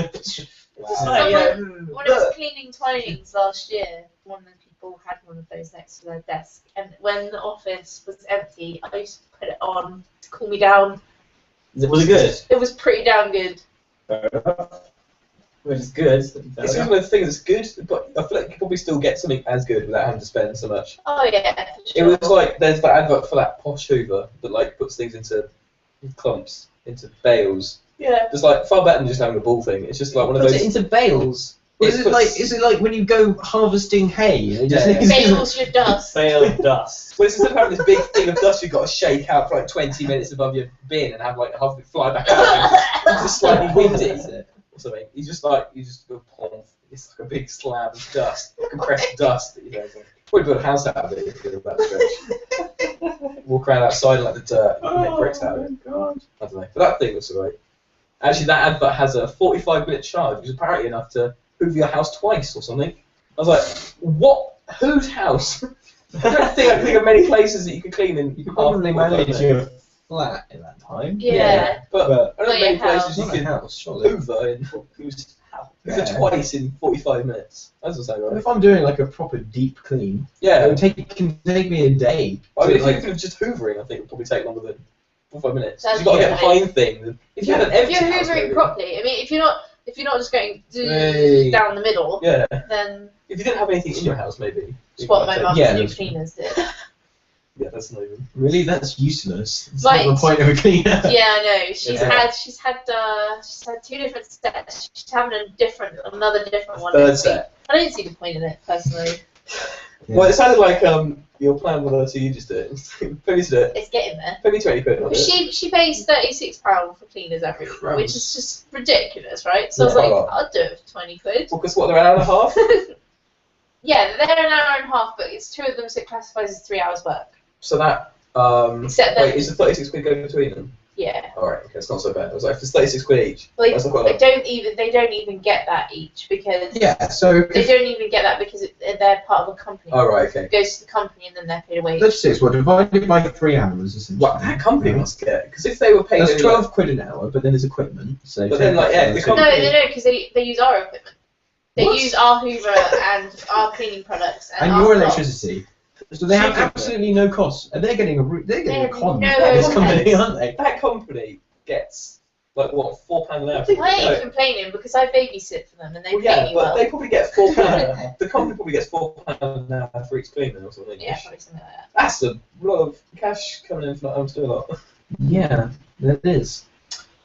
It's like, yeah, When I was cleaning Twinings last year, one of the people had one of those next to their desk, and when the office was empty, I used to put it on to cool me down. was it good? It was pretty damn good. Which is good. It's one of the things that's good, but I feel like you could probably still get something as good without having to spend so much. Oh yeah, for It sure. was like there's that advert for that posh Hoover that like puts things into clumps, into bales. Yeah. It's like far better than just having a ball thing. It's just like one of Puts those. it into bales. It Is it puts- like when you go harvesting hay? And it just, Yeah. Bales your dust. Fail of dust. Well, it's instead of having this big thing of dust you've got to shake out for like 20 minutes above your bin and have like half of it fly back out. It's just slightly windy or something. You just go plonk. It's like a big slab of dust, compressed dust that you know. Probably build a house out of it if you're about to stretch. Walk around outside like the dirt and make bricks out of it. God. I don't know. But that thing looks alright. Actually, that advert has a 45-minute charge, which is apparently enough to hoover your house twice or something. I was like, what? Whose house? I don't think I can think of many places that you could clean in. You could probably manage your flat in that time. Yeah. But I don't know Not many your places you Not can a house, surely. hoover in whose house. Yeah. Twice in 45 minutes. That's what I'm saying, right? If I'm doing like a proper deep clean, Yeah. it can take me a day. I mean, to, if like, you could have just hoovering, I think it would probably take longer than 45 minutes. That's You've got to get right. behind things. If you had an If empty you're house, hoovering maybe. properly, I mean, if you're not just going Hey. down the middle, Yeah. then If you didn't have anything in your house, maybe. it's what my mum's Yeah, new that's- cleaners did. Yeah, that's not even. really, that's useless. It's Right. not the point of a cleaner. Yeah, I know. She's Yeah. had 2 different sets. She's having another different one. Third next week. set. I don't see the point in it personally. Yeah. Well, it sounded like your plan was to you just do it. Pay me to do it. It's getting there. Pay me 20 quid. I'll do it. She pays £36 for cleaners every week, Crumbs. which is just ridiculous, right? So I was Yeah. like, I'll do it for 20 quid. Well, because what, they're an hour and a half? Yeah, they're an hour and a half, but it's 2 of them, so it classifies as 3 hours work. So that. Except that- Wait, is the 36 quid going between them? Yeah. Alright, okay, it's not so bad. I was like, if it's 36 quid each. Like, that's not quite they don't even get that each because Yeah, so they don't even get that because they're part of a company. Oh, right, okay. It goes to the company and then they're paid a wage. let's say well, divided by 3 hours, essentially. Well, that company must get. Because if they were paid. That's only, 12 quid an hour, but then there's equipment. So But then, like, yeah, the No, company- no, because they use our equipment. They What? use our Hoover and our cleaning products and, and our your clocks. electricity. So they have Cheaper. absolutely no costs, and they're getting a They con have from no this company, overheads. aren't they? That company gets, like, what, £4 an hour? I ain't complaining because I babysit for them and they Well, pay yeah, me but well. they probably get £4. The company probably gets £4 an hour for each cleaner or something. Yeah, probably something like that. That's a lot of cash coming in for not having to do a lot. Yeah, that is.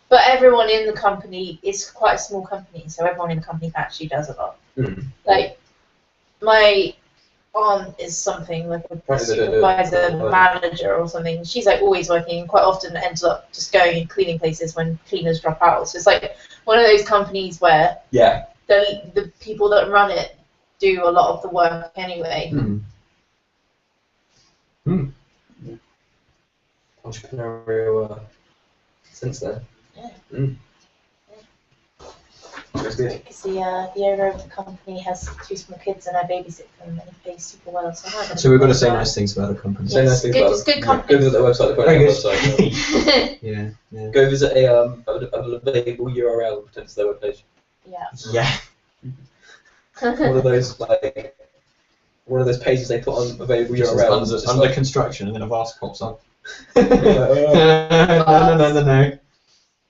But everyone in the company is quite a small company, so everyone in the company actually does a lot. Mm. Like, my aunt is something like a Right, they do. supervisor, manager or something. She's like always working and quite often ends up just going and cleaning places when cleaners drop out. So it's like one of those companies where Yeah. the people that run it do a lot of the work anyway. Entrepreneurial sense there. Yeah. Mm. That's good. Because the owner of the company has 2 small kids and I babysit them and he pays super well. So we've got to say nice things about the company. Say nice Yes, things good- about it's them. good company. Go visit their website. They've got Very a good. website. Yeah, yeah. Go visit a available URL and pretend it's their webpage. Yeah. Yeah. One of those like one of those pages they put on available URL. Just under construction, and then a vase pops up. I No.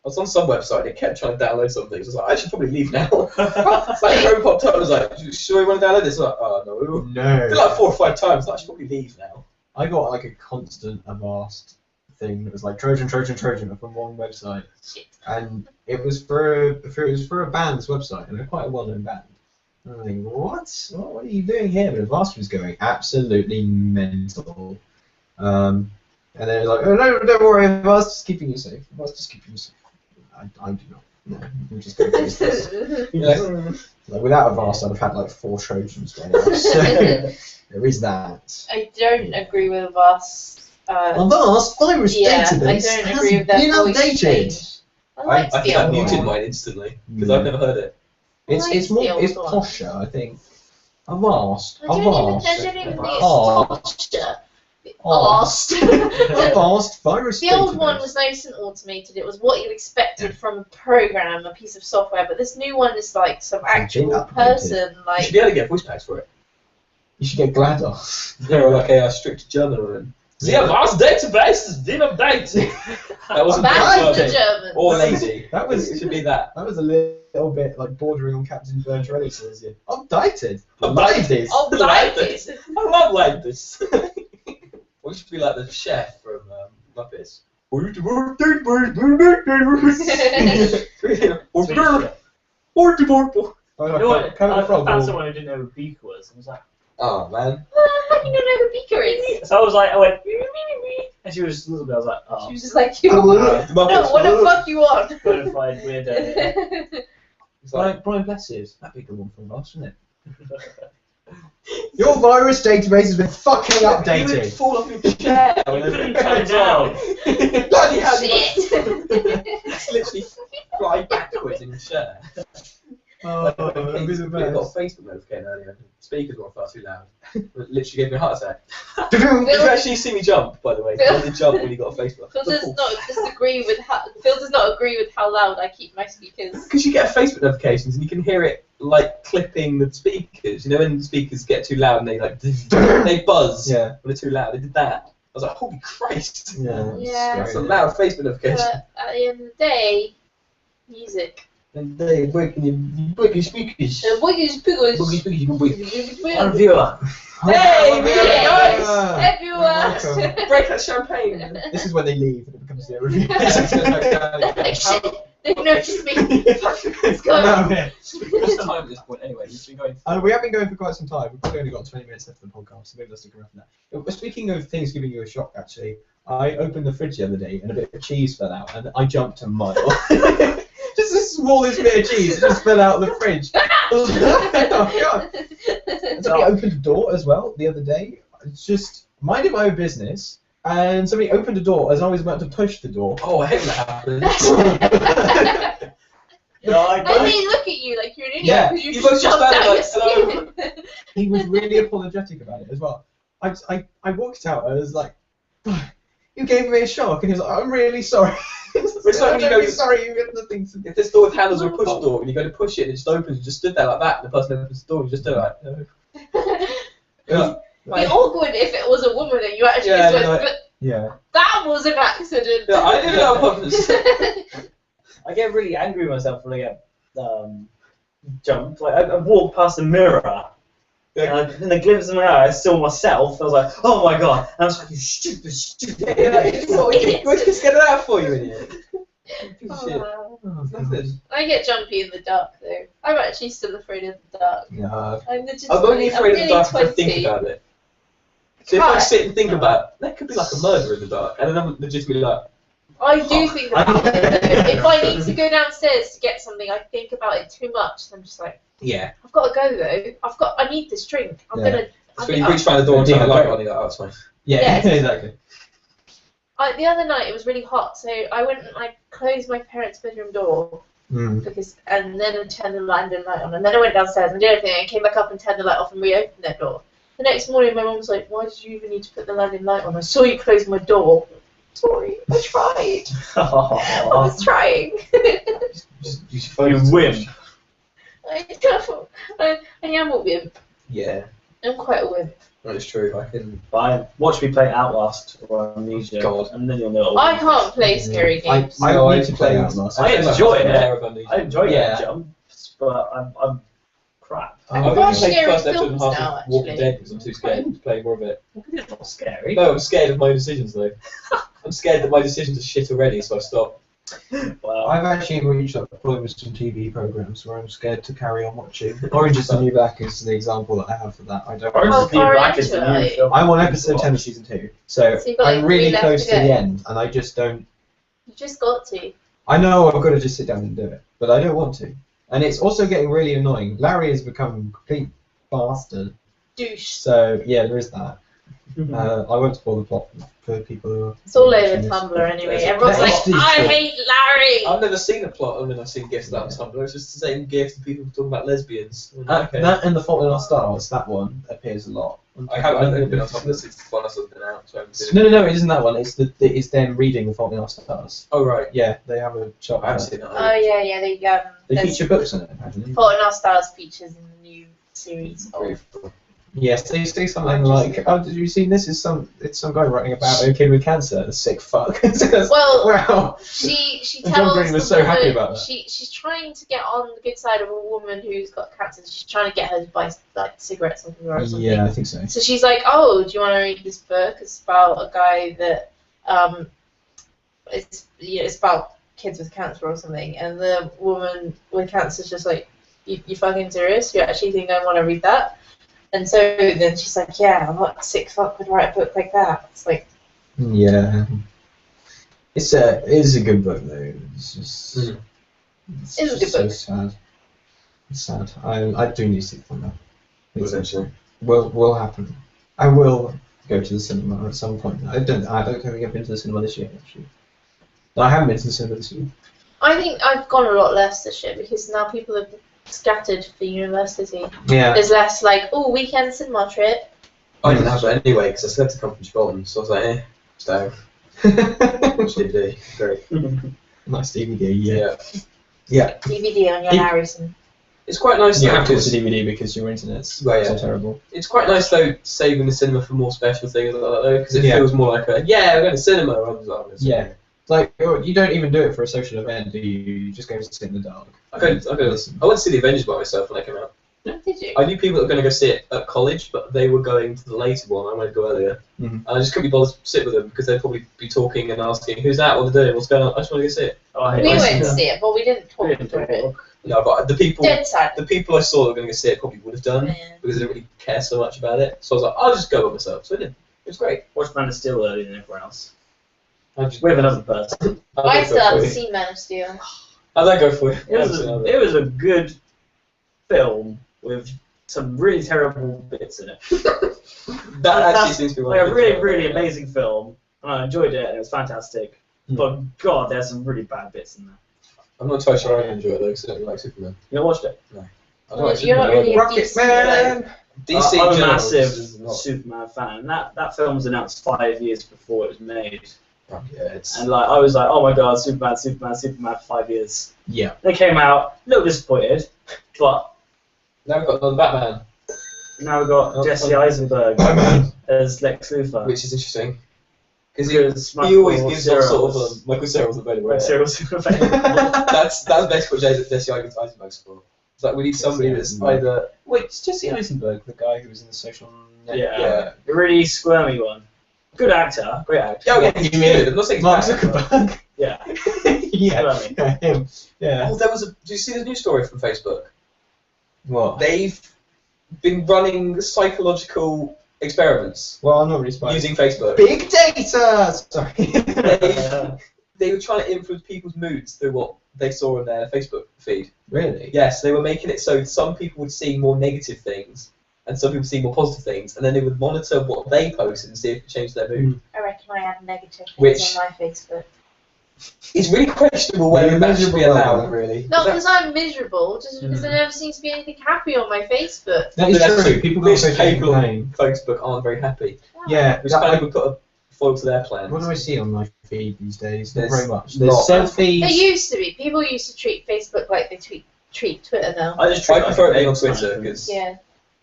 was on some website and it kept trying to download some things. I was like, I should probably leave now. It's like Chrome popped up. I was like, sure you want to download this? I was like, oh no. I did No. like 4 or 5 times. I should probably leave now. I got like a constant avast thing that was like Trojan from one website, Shit. and it was for a band's website, and they're quite a well-known band. And I'm thinking, what are you doing here? But avast was going absolutely mental. And then it was like, oh no, don't worry, avast is keeping you safe. Avast is keeping you safe. I do not. No, I'm just going to use this. Like, without avast, I'd have had like 4 Trojans by now. So there is that. I don't agree with Avast. Avast virus Yeah, I database don't has agree with that been voice updated. change. I like I the think I old muted one. mine instantly because I've never heard it. It's like more the old it's one. posher, I think. Avast. I don't even think it's Avast. posture. Avast. Avast virus The old database. one was nice and automated. It was what you expected from a program, a piece of software. But this new one is like some actual updated. person. You Like should be able to get voice packs for it. You should get GLaDOS. Or like a strict German one. The Avast database has been updated. That wasn't that's the okay. German. Or lazy. That was- It should be that. That was a little bit like bordering on Captain Burns Renaissance. Updated. Updated. Updated. I love like this. We should be like the chef from Muppets. Oh, You know what? Kind I of frog. found or- someone who didn't know who beaker was. I was like, Oh man. How do you not know who Beaker is? so I went, and she was just a little bit. I was like, oh, She was just like, you. The No, Muppets. what the fuck you want? bonafide weirdo. It's like, Brian Blesses. That'd be the one from last, wouldn't it? Your virus database has been fucking you would updated. fall off your chair. You couldn't turn it down. Bloody hell! Shit. It's literally fly backwards in the chair. Oh, that'd be the We got a best. Facebook notification earlier. Speakers were far too loud. It literally gave me a heart attack. Did you actually see me jump, by the way? Phill- I did jump when you got a Facebook. Phil does not agree with how loud I keep my speakers. Because you get Facebook notifications and you can hear it like clipping the speakers. You know when the speakers get too loud and they like they buzz Yeah. when they're too loud. They did that. I was like, holy Christ! Yeah. Yeah. That's a loud Facebook notification. But at the end of the day, music. And they breaking speakers. The boogies piggles. One viewer. Hey, Yeah. guys! Everyone! Welcome. Break that champagne. This is when they leave and it becomes their review. Like, shit, they've noticed me. Let's go. No, yeah. What's the time at this point anyway? You've been going. We have been going for quite some time. We've probably only got 20 minutes left of the podcast, so maybe let's stick around for that. Speaking of things giving you a shock, actually, I opened the fridge the other day and a bit of cheese fell out, and I jumped a mile. Just the smallest bit of cheese just fell out of the fridge. Oh god! And somebody opened a door as well the other day. It's just minding my own business, and somebody opened a door as I was about to push the door. Oh, I hate when that happens. No, And they look at you like you're an idiot Yeah, because you you just both just jumped out stand your skin. He was really apologetic about it as well. I walked out and I was like, you gave me a shock, and he was like, I'm really sorry. It's like when you I'm go- really sorry, you got nothing to do. If this door with handles or a push door, and you go to push it and it just opens, you just stood there like that, and the person opens the door, you just do it like, no. Yeah. It'd be awkward if it was a woman and you actually Yeah, just went, like- but Yeah. that was an accident. Yeah, I did it on purpose. I get really angry with myself when I get jumped. Like I walked past a mirror, and in the glimpse of my eye, I saw myself. I was like, "Oh my god!" And I was like, "You stupid, stupid." Yeah, like, we just get it out for you, idiot. Piece of shit. Oh, Nothing. I get jumpy in the dark though. I'm actually still afraid of the dark. Yeah. I'm legitimately. I'm only afraid of the dark if I 20. think about it. So if I sit and think about it, that could be like a murder in the dark, and then I'm legitimately like, I do think about it though. If I need to go downstairs to get something, I think about it too much. I'm just like, yeah. I've got to go though. I need this drink. I'm Yeah. gonna. So when you reach around the door and turn the light on, you're like, oh, it's fine. Yeah, Yes. exactly. The other night it was really hot, so I went and I closed my parents' bedroom door Mm. and then I turned the light on, and then I went downstairs and did everything, and came back up and turned the light off and reopened that door. The next morning, my mum was like, "Why did you even need to put the landing light on? I saw you close my door." Sorry, I tried. I was trying. You wimp. I am a wimp. Yeah, I'm quite a wimp. that is true. I can. Fine. Watch me play Outlast or Amnesia, God. and then you'll know. I can't play scary games. I No, need to play played- Outlast. I enjoy it. I I enjoy Yeah. getting jumps, but I'm crap. I've only watched played the scary first episode and a films half now, of Walking actually. Dead because I'm too scared to play more of it. It's not scary. No, I'm scared of my own decisions though. I'm scared that my decisions are shit already, so I stop. Well, I've actually reached that point with some TV programs where I'm scared to carry on watching. Orange is the New Black is the example that I have for that. I don't. Orange How is the New far Black into is the it are new you? film. I'm on episode 10 of season 2, so So you've got, like, I'm really 3 left close to to go. the end, and I just don't. You just got to. I know I've got to just sit down and do it, but I don't want to. And it's also getting really annoying. Larry has become a complete bastard, Douche. so yeah, there is that. I won't spoil the plot for people who are. It's all over watching this. Tumblr anyway. There's a Everyone's like, nasty I shit. hate Larry. I've never seen a plot other than I've seen gifs about Tumblr. It's just the same gifs of people talking about lesbians. Okay. That and The Fault in Our Stars, that one appears a lot. I haven't been on Tumblr since the one I've been out, so I haven't seen it. No, it isn't that one. It's them reading The Fault in Our Stars. Oh right. Yeah, they have a shop. I haven't seen it. Oh yeah, They there's feature books in it, apparently. Fault in Our Stars features in the new series. Very Yes, they say something like, "Oh, did you see this? It's some guy writing about a kid with cancer, the sick fuck." Well, wow. She And tells John Green was the so happy woman- about that. She's trying to get on the good side of a woman who's got cancer. She's trying to get her to buy like cigarettes or something. Yeah, I think so. So she's like, "Oh, do you want to read this book? It's about a guy that it's about kids with cancer or something." And the woman with cancer is just like, "You fucking serious? You actually think I want to read that?" And so then she's like, "Yeah, what sick fuck would write a book like that?" It's like, Yeah. It is a good book though. It's just. Mm. It's It's a just good so sad. It's sad. I do need to see it from that. Eventually. Will happen. I will go to the cinema at some point. I don't think I've been to the cinema this year actually. No, I haven't been to the cinema this year. I think I've gone a lot less this year because now people have scattered for university. Yeah. There's less like, oh, weekend cinema trip. I didn't have that anyway because I still had to come from Scotland, so I was like, stay. Watch DVD. Great. Nice DVD. Yeah. DVD on your Harrison. It's quite nice You though, have to watch because the DVD because your internet's Well, yeah. so terrible. it's quite nice though saving the cinema for more special things like that though, because it Yeah. feels more like we're going to cinema rather than going to cinema. Yeah. Like, you don't even do it for a social event, do you? You just go sit in the dark. I went to see the Avengers by myself when they came out. Did you? I knew people that were going to go see it at college, but they were going to the later one. I wanted to go earlier. Mhm. And I just couldn't be bothered to sit with them because they'd probably be talking and asking, who's that, what they're doing, what's going on. I just want to go see it. We went to see it, but we didn't talk through it. No, but the people Dead sad. I saw that were going to go see it probably would have done Yeah. because they didn't really care so much about it. So I was like, I'll just go by myself. So I did. It was great. Watched Man of Steel earlier than everyone else. I just, With another person. I still haven't it. seen Man of Steel. I'll go for it. It was a good film with some really terrible bits in it. That actually seems to be one Like of a the really, things. really amazing film, and I enjoyed it, and it was fantastic. Mm. But God, there's some really bad bits in there. I'm not entirely sure I enjoy it though because I don't really like Superman. You not watched it? I don't Well, like you're not Superman. really a Rocket DC Man! DC I'm a general massive is not. Superman fan. And that film was announced 5 years before it was made, Yeah, it's. and like I was like, oh my God, Superman for 5 years. Yeah. They came out a little disappointed, but Now we've got another Batman, now we've got Jesse Eisenberg as Lex Luthor. which is interesting because Because he always Michael gives off sort of Cera's- Michael Cera's available. Michael Cera's available. That's basically what Jesse Eisenberg's for. It's like we need somebody that's either. Wait, it's Jesse Eisenberg, the guy who was in the social network. Yeah. The really squirmy one. Good actor, great actor. Oh yeah, you mean I'm not saying Mark he's bad, but- Zuckerberg. Yeah. Yeah, him. Yeah. Oh, there was a. Do you see the news story from Facebook? What? They've been running psychological experiments Well, I'm not really surprised. using Facebook. Big data! Sorry. They were trying to influence people's moods through what they saw on their Facebook feed. Really? Yes, they were making it so some people would see more negative things and some people would see more positive things, and then they would monitor what they posted and see if it changed their mood. I reckon I had negative things Which- on my Facebook. It's really questionable whether You're that should be miserable, allowed, though. really. Not because I'm miserable, just because there never seems to be anything happy on my Facebook. That is But that's true. People Most don't people Facebook. on Facebook aren't very happy, Yeah. which that- kind of would put a foil to their plans. What do I see on my feed these days? Not There's very much. There's not. selfies. It used to be. People used to treat Facebook like they treat Twitter now. I just treat I prefer it being on events Twitter management. because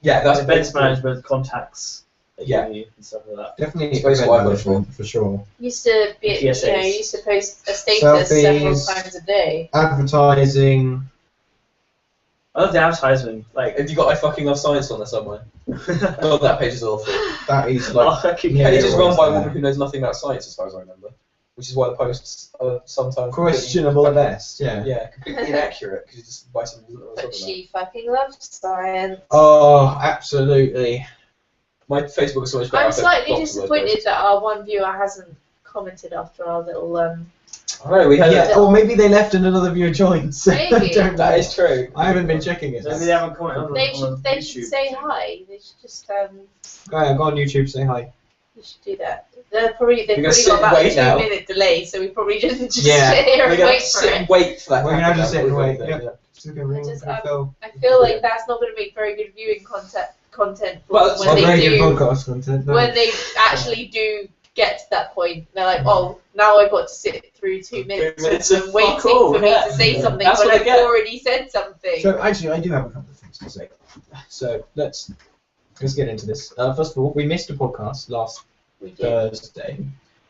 Yeah. that's Events basically- management, contacts, they Yeah. give you and stuff like that. Definitely It's basically event what I vote management, for sure. Used to be, PSAs. you used to post a status several Selfies. times a day. Advertising. I love the advertisement. Like, Have you got I fucking love science on there somewhere? God, that page is awful. That is like. yeah, Page is run by a yeah. woman who knows nothing about science, as far as I remember, which is why the posts are sometimes Questionable at best, yeah. Yeah, completely inaccurate because you just buy something who doesn't know what But it's she fucking loves science. Oh, absolutely. My Facebook is so much better. I'm I don't slightly block some of those disappointed that our one viewer hasn't commented after our little posts. I know, we had Yeah, or maybe they left and another viewer joined. So I Maybe. don't know. that is true. I haven't been checking it. Maybe they haven't commented on, They on should YouTube. say hi. They should just Go on YouTube, say hi. you should do that. They've probably gonna got sit and about a wait now. 2-minute delay, so we probably just Yeah. sit here We're and gonna wait for sit it. and wait for that. We're gonna have to sit and wait, Thing, yep. Still gonna ring Just, for Phill. I feel like that's not going to make very good viewing content for Well, it's when Not they very good do podcast content. No. when they actually do get to that point. They're like, oh, now I've got to sit through 2 minutes, 2 minutes of of waiting fuck all, for me yeah. to say something That's when what I I've get. already said something. So actually, I do have a couple of things to say. So let's get into this. First of all, we missed a podcast last We did. Thursday,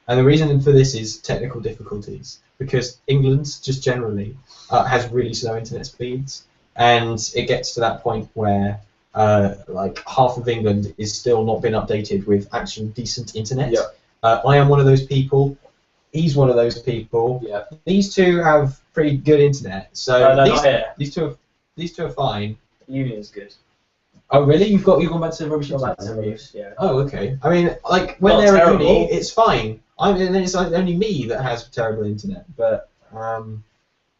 and the reason for this is technical difficulties because England just generally has really slow internet speeds, and it gets to that point where like half of England is still not been updated with actual decent internet. Yeah. I am one of those people. He's one of those people. Yeah. These two have pretty good internet, so No, these, not here. these two are fine. Union's good. Oh really? You've gone back to rubbish Go back internet, to have you? rubbish, yeah. Oh, okay. I mean, like when Not they're at terrible. uni, it's fine. I mean, it's like only me that has terrible internet. But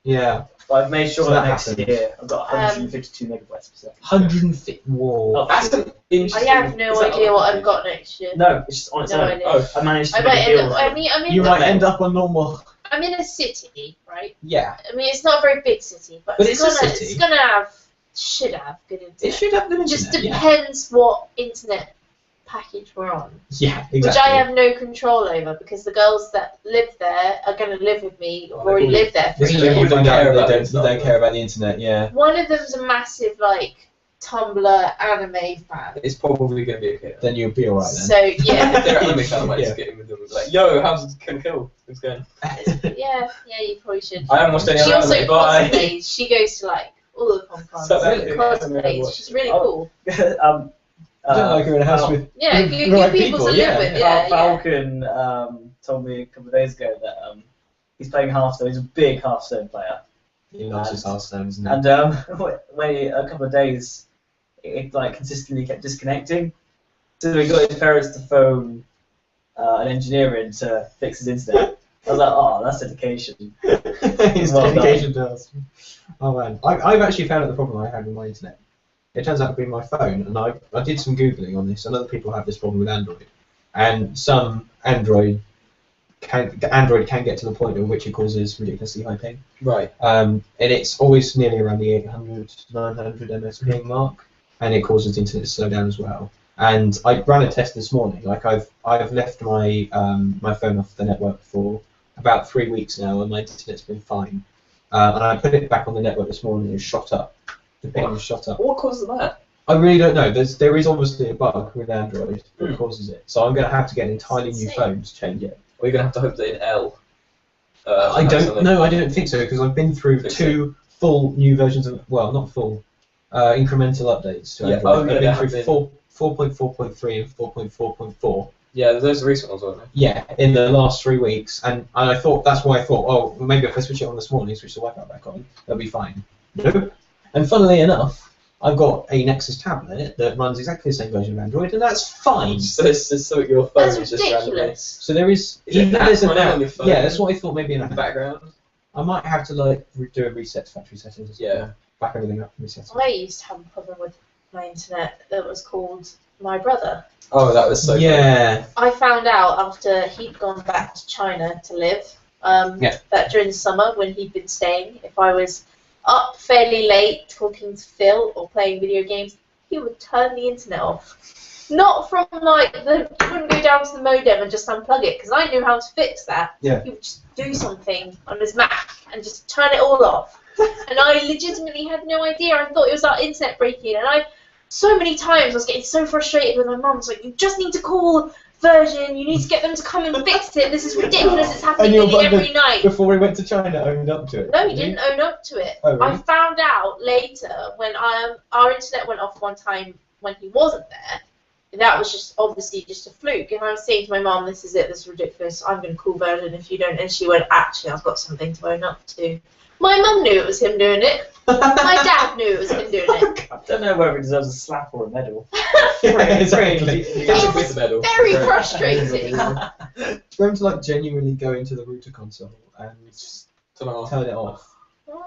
yeah, But I've made sure So that that next happens. year I've got 152 megabytes per second. 150 whoa. Oh, That's an I interesting. have no is that idea on what the I've got next year. No, it's just on its No own. idea. Oh, I managed to I make might a end deal. up. I mean, You might end up on normal. I'm in a city, right? Yeah. I mean, it's not a very big city, but, But it's it's a gonna city. it's gonna have should have good internet. It should have good internet. Just depends what internet package we're on. Yeah, exactly. Which I have no control over because the girls that live there are going to live with me. Have already lived there for a This is year. when you find out about they the don't care about the internet. Yeah. One of them's a massive like Tumblr anime fan. It's probably going to be okay. Then you'll be alright then. So yeah, If they're anime fan, I might just get in with them and be like, yo, how's it going to kill? What's going? yeah, you probably should. I haven't watched any She also anime, bye. cosplays. She goes to like all the con-cons So and really? cosplays. She's really cool. I don't like her in a house with Yeah, the good right people to live yeah. with. Yeah, Falcon told me a couple of days ago that he's playing Hearthstone. He's a big Hearthstone player. He loves his Hearthstone, isn't he? And when a couple of days, it like consistently kept disconnecting. So he got his parents to phone an engineer in to fix his internet. I was like, oh, that's dedication. His Well dedication to us. Oh man, I've actually found out the problem I had with my internet. It turns out to be my phone, and I did some googling on this, and other people have this problem with Android, and some Android can get to the point in which it causes ridiculously high ping. Right. And it's always nearly around the 800, 900 ms ping mark, and it causes the internet to slow down as well. And I ran a test this morning. Like I've left my my phone off the network for about 3 weeks now, and my internet's been fine. And I put it back on the network this morning, and it shot up. The ping was shot up. What causes that? I really don't know. There is obviously a bug with Android that causes it. So I'm going to have to get an entirely new phone to change it. Or you're going to have to hope that in L. I don't know. I don't think so because I've been through two full new versions of, well, not full, incremental updates to Android. I've been through 4.4.3 and 4.4.4. Yeah, those are recent ones, aren't they? Yeah, in the last 3 weeks, and I thought that's why I thought, oh, well, maybe if I switch it on this morning, switch the Wi-Fi back on, that'll be fine. Nope. And funnily enough, I've got a Nexus tablet that runs exactly the same version of Android, and that's fine. So it's just so your phone That's is just randomly. ridiculous. So there is, Is there's an app on your phone? Yeah, that's what I thought. Maybe an in the app. background. I might have to like do a reset to factory settings. Yeah. Back everything up and reset. I used to have a problem with my internet that was called my brother. Oh, that was so Yeah. I found out after he'd gone back to China to live that during the summer when he'd been staying, if I was up fairly late talking to Phill or playing video games, he would turn the internet off. Not from like he wouldn't go down to the modem and just unplug it because I knew how to fix that. Yeah. He would just do something on his Mac and just turn it all off. And I legitimately had no idea. I thought it was our internet breaking, and so many times I was getting so frustrated with my mum. It's like, you just need to call Virgin. You need to get them to come and fix it. This is ridiculous. It's happening nearly every night. Before we went to China, owned up to it. No, he didn't own up to it. Oh, really? I found out later when our internet went off one time when he wasn't there. And that was just obviously just a fluke. And I was saying to my mum, this is it, this is ridiculous. I'm going to call Virgin if you don't. And she went, actually, I've got something to own up to. My mum knew it was him doing it. My dad knew it was him doing it. I don't know whether it deserves a slap or a medal. Exactly. You guys should with the medal. Very frustrating. For him to like genuinely go into the router console and just turn it off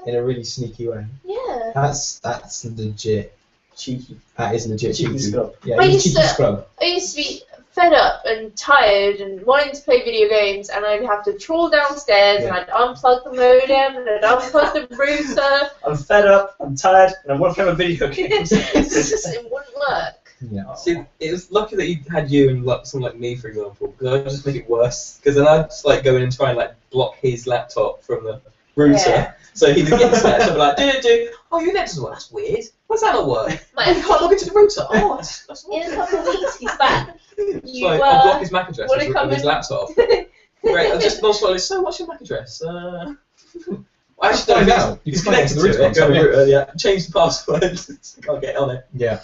in a really sneaky way. Yeah. That's legit. Cheeky. That is legit Cheeky scrub. Yeah, he's a cheeky scrub. I used to be fed up and tired and wanting to play video games, and I'd have to trawl downstairs and I'd unplug the modem and I'd unplug the router. I'm fed up, I'm tired, and I want to play my video games. It wouldn't work. Yeah. See, it was lucky that you had you and like someone like me, for example, because I'd just make it worse. Because then I'd just like go in and try and like block his laptop from the router, Yeah. so he didn't get internet. So I'd be like, oh, your net doesn't work. That's weird. Why's that not work? Like, Oh, you can't log into the router. Oh, that's in a couple of weeks, he's back. It's You, like, I'll block his MAC address wanna with come his in? laptop. Great. I'm just not slightly. So, what's your MAC address? I actually Find don't out. know. You It's can find out connected to to the router it. Go to console, the router. Yeah. Change the password. Can't get on it. Yeah. It'd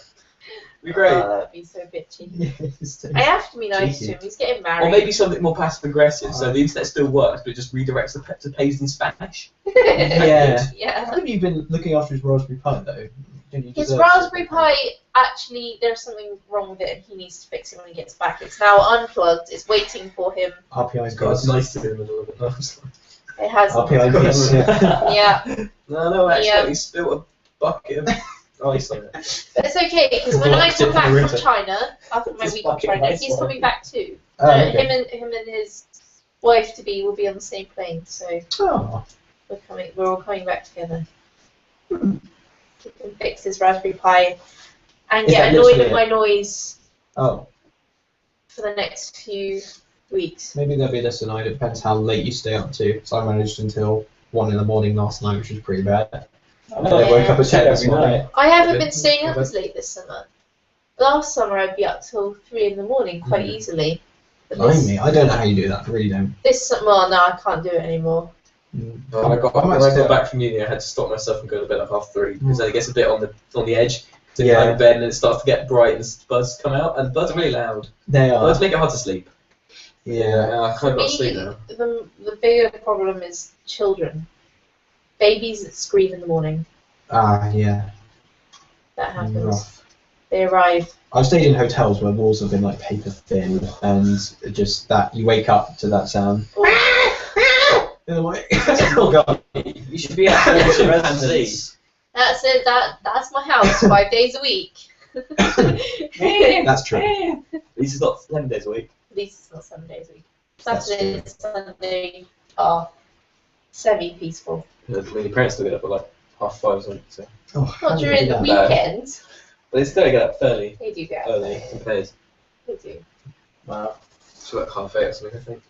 be great. Oh, that'd be so bitchy. Yeah. I have to be nice Cheeky. to him. He's getting married. Or maybe something more passive aggressive, so the internet still works, but it just redirects to pages in Spanish. Yeah. Yeah. How have you been looking after his Raspberry Pi though? Don't you His deserve Raspberry something? Pi, actually, there's something wrong with it and he needs to fix it when he gets back. It's now unplugged. It's waiting for him. RPI's God, it's got nice to be in the middle of it. It has. RPI PS, yeah. Yeah. No, actually, Yeah. he spilled a bucket of ice on it. But it's okay because when I come back from China, after my This week in fucking China, nice he's one. coming back too. Oh, okay. Him and his wife to be will be on the same plane, so Oh. we're all coming back together. Keep in fix his Raspberry Pi and Is get that annoyed literally at my noise Oh, for the next few weeks. maybe they'll be less annoyed. It depends how late you stay up to. So I managed until 1 in the morning last night, which was pretty bad. And then I woke up at 10 this morning. I haven't been staying up as late this summer. Last summer I'd be up till 3 in the morning quite easily. But Blimey, I don't know how you do that. I really don't. this summer, no, I can't do it anymore. When I got back from uni, I had to stop myself and go to bed at 3:30 because then it gets a bit on the edge. So you go to bed and it starts to get bright and the buds come out, and buds are really loud. They are. Buds make it hard to sleep. Yeah. I can't sleep now. The bigger problem is children. Babies that scream in the morning. Yeah. That happens. Rough. They arrive. I've stayed in hotels where walls have been like paper thin, and just that you wake up to that sound. In the morning. Oh god. You should be at the residence. That's it. That's my house 5 days a week. That's true. At least it's not 7 days a week. At least it's not 7 days a week. Saturday and Sunday are semi-peaceful. I mean, your parents still get up at like 5:30 or something. So. Oh, Not during the weekend. But they still get up fairly They do get early. up. They They do. Wow. so like 8:30 or something, I think.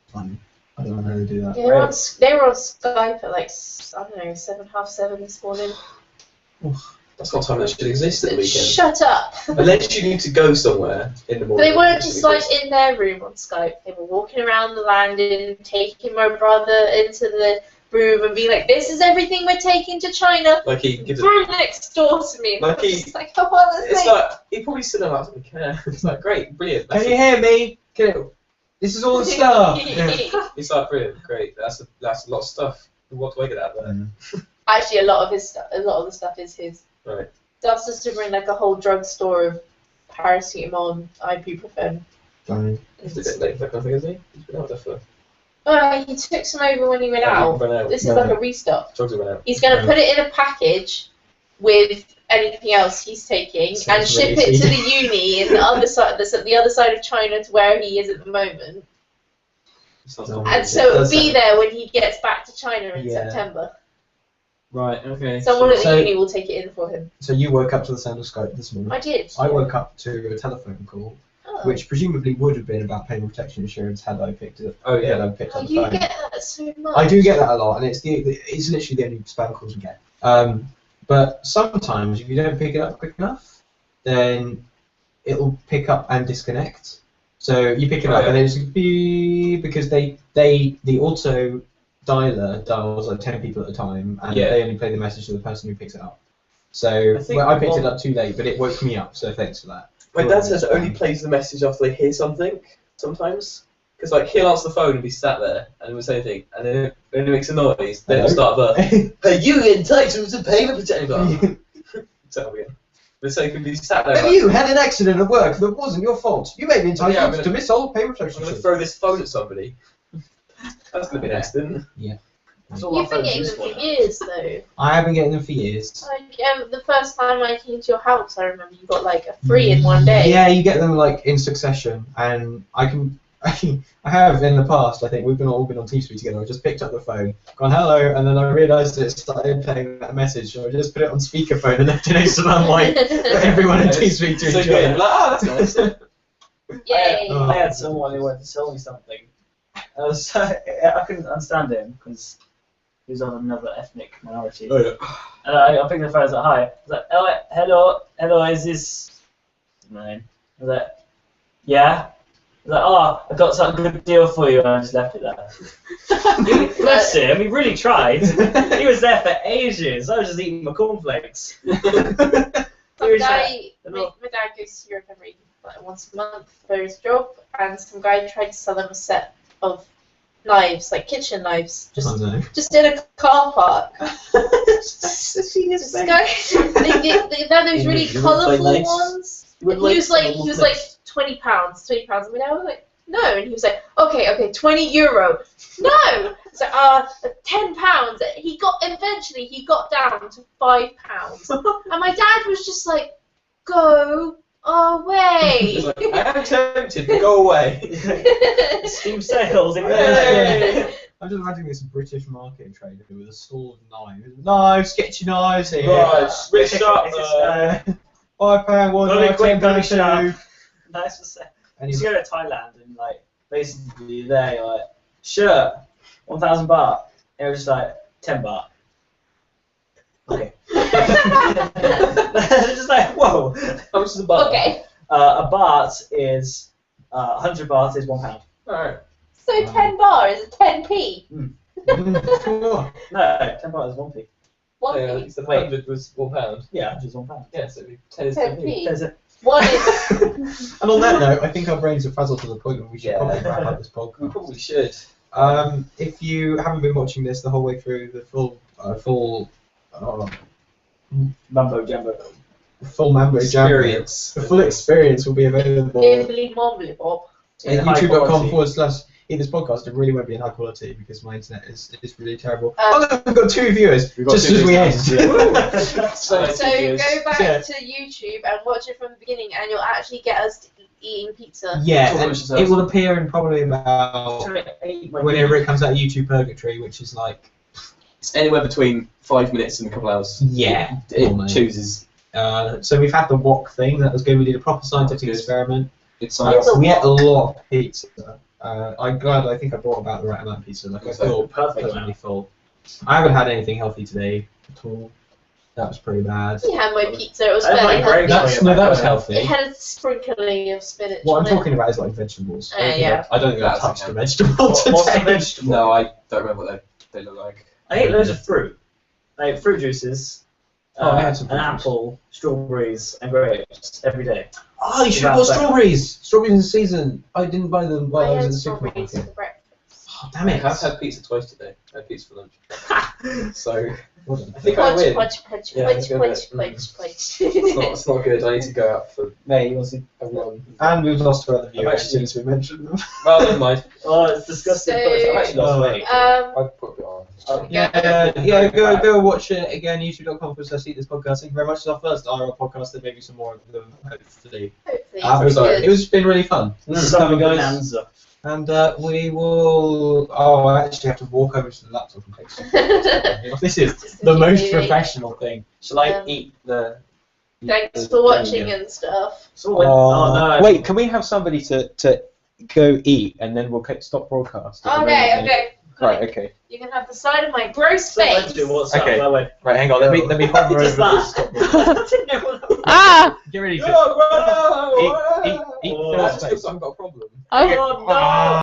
Fine. I don't know how they do that. Yeah, they were on Skype at like, I don't know, 7, half 7 this morning. That's not time that should exist at the weekend. Shut up! Unless you need to go somewhere in the But morning. they weren't just like in their room on Skype. They were walking around the landing, taking my brother into the room and being like, "This is everything we're taking to China." Like he gives Right next door to me. Like he- It's like, oh, well, that's It's like, like he probably stood there like, "Can It's like great, brilliant. Can you hear me? This is all the stuff. It's like brilliant, great. That's a lot of stuff. What do I get out of that? Actually, a lot of the stuff is his. Right. That's just to bring like a whole drugstore of paracetamol, ibuprofen. Fine. It's a bit late, that kind of thing, isn't he? He's been out there for. Oh, he took some over when he went out. Run out. This is like a restock. Drugs have run out. He's going to put it in a package with anything else he's taking and Sounds ship really it to easy. the uni in the other side, the other side of China to where he is at the moment. Sounds No. like- And so it'll does be sound- there when he gets back to China in Yeah. September. Right, okay. Someone at the So- uni will take it in for him. So you woke up to the sound of Skype this morning. I did. I woke up to a telephone call, Oh. which presumably would have been about payment protection insurance had I picked it. Oh, yeah. Had I picked Oh, up the you phone. get that so much. I do get that a lot, and it's literally the only spam calls we get. But sometimes if you don't pick it up quick enough, then it'll pick up and disconnect. So you pick it up, and then it's beep, because the auto dialer dials like 10 people at a time, and they only play the message to the person who picks it up. So I picked it up too late, but it woke me up. So thanks for that. My dad says it only plays the message after they hear something, sometimes. Because like he'll answer the phone and be sat there and he'll say anything, and then when it makes a noise, then it'll start the "Are you entitled to payment protection?" So again. But so he can be sat there. Have you had an accident at work that wasn't your fault? You may be entitled I'm gonna- to miss all payment I'm protection. going to throw this phone at somebody. That's going to be an accident. That's all my You've been phone's getting used them for for now. years, though. I have been getting them for years. Like, the first time I came to your house, I remember you got like a 3 in one day. Yeah, you get them like in succession, and I have in the past. I think we've all been on TeamSpeak together. I just picked up the phone, gone hello, and then I realised it started playing that message. So I just put it on speakerphone and left it next to my mic for everyone in TeamSpeak to So enjoy. good. Like, that's nice. Yay! Oh. I had someone who wanted to sell me something. I couldn't understand him because he was of another ethnic minority. Oh, yeah. And I picked the phone and I was like, hi. I was like, oh, hello, is this my name? I was like, yeah. I was like, oh, I got some good deal for you, and I just left it there. Bless him, he really tried. He was there for ages. I was just eating my cornflakes. My dad goes to Europe once a month for his job, and some guy tried to sell him a set of knives, like kitchen knives, Oh, no. just in a car park. This guy, they're those really You wouldn't play colourful knives? ones. You wouldn't He was like knives? £20, £20. I mean, I was like, no, and he was like, okay, €20. No, so £10. Eventually he got down to £5, and my dad was just like, go away. He's like, I am tempted, but go away. Steam sales. I I'm just imagining this British marketing trader with a stall of knives. Knives, get your knives here. Right, switch up. £5, one Very knife, quick, £10, very two. sharp. Nice to say. And You you go to Thailand and like basically there you're like shirt 1,000 baht. And it was just like 10 baht. Okay. It's just like whoa. How much is a baht? Okay. A baht is 100 baht is £1. Alright. So 10 bar is 10p. Mm. No, 10 baht is 1p. One Yeah, p. you said Wait. 100 was £1. Yeah, 100 is £1. Yeah, so 10 is 10p. 10p. There's a One is. And on that note, I think our brains are frazzled to the point where we should Yeah. probably wrap up this We podcast. probably should. If you haven't been watching this the whole way through, the full mumbo jumbo. Mambo Jambo, Experience. the full experience will be available Bibbly mombly bob. at In high quality. youtube.com/eat this podcast. It really won't be in high quality because my internet is really terrible. Um, Oh, we've got 2 viewers We've got just 2 as we viewers. end. So go back Yeah. to YouTube and watch it from the beginning, and you'll actually get us eating pizza. Yeah, Talk and amongst yourselves. it will appear in probably about whenever it comes out of YouTube Purgatory, which is like It's anywhere between 5 minutes and a couple hours. yeah. It normally. chooses. So we've had the wok thing. That was good. We did a proper scientific That was good. experiment. It's Yeah. We ate a lot of pizza. I'm glad. I think I brought about the right amount of pizza. Like I feel Perfect pleasantly amount. full. I haven't had anything healthy today at all. That was pretty bad. You had my pizza. It was I had fairly my grapes. healthy. That was It healthy. had a sprinkling of spinach. What I'm on it. talking about is like vegetables. Yeah. I don't think I That's touched okay. a vegetable What's the today. vegetable? No, I don't remember what they look like. I ate loads of fruit. I ate fruit juices. Oh, I had some an fruit juice. apple, strawberries, and grapes every day. Oh, you should About have bought that. strawberries. Strawberries in season. I didn't buy them while I I was had at the strawberries supermarket. for breakfast. Oh, damn it. I've had pizza twice today. I had pizza for lunch. So Well done. I think I win. Punch. Yeah, let's go with it. It's not good. I need to go out for Mate, you want to see? a run. And we've lost our other viewers I've as soon as we mentioned them. Well, never mind. Oh, it's disgusting. So- I've actually lost weight. I've put it on. Go watch it again. YouTube.com/eat this podcast. Thank you very much. It's our first IRL podcast. There may be some more of them hopefully. Hopefully. It's been really fun. This is coming, guys. Bonanza. And we will. Oh, I actually have to walk over to the laptop and take some. This is Just the most continue. professional thing. Shall I Yeah. eat the? Thanks for watching and stuff. So oh no. Wait, can we have somebody to go eat and then we'll stop broadcasting? Okay. Right. Okay. You can have the side of my gross So I face. do what's Okay. up. Wait. Right. Hang on. Let me hover over Just this. that. Ah! Get ready. No, Eat That's Phil's because face. I've got a problem. Okay. Oh no.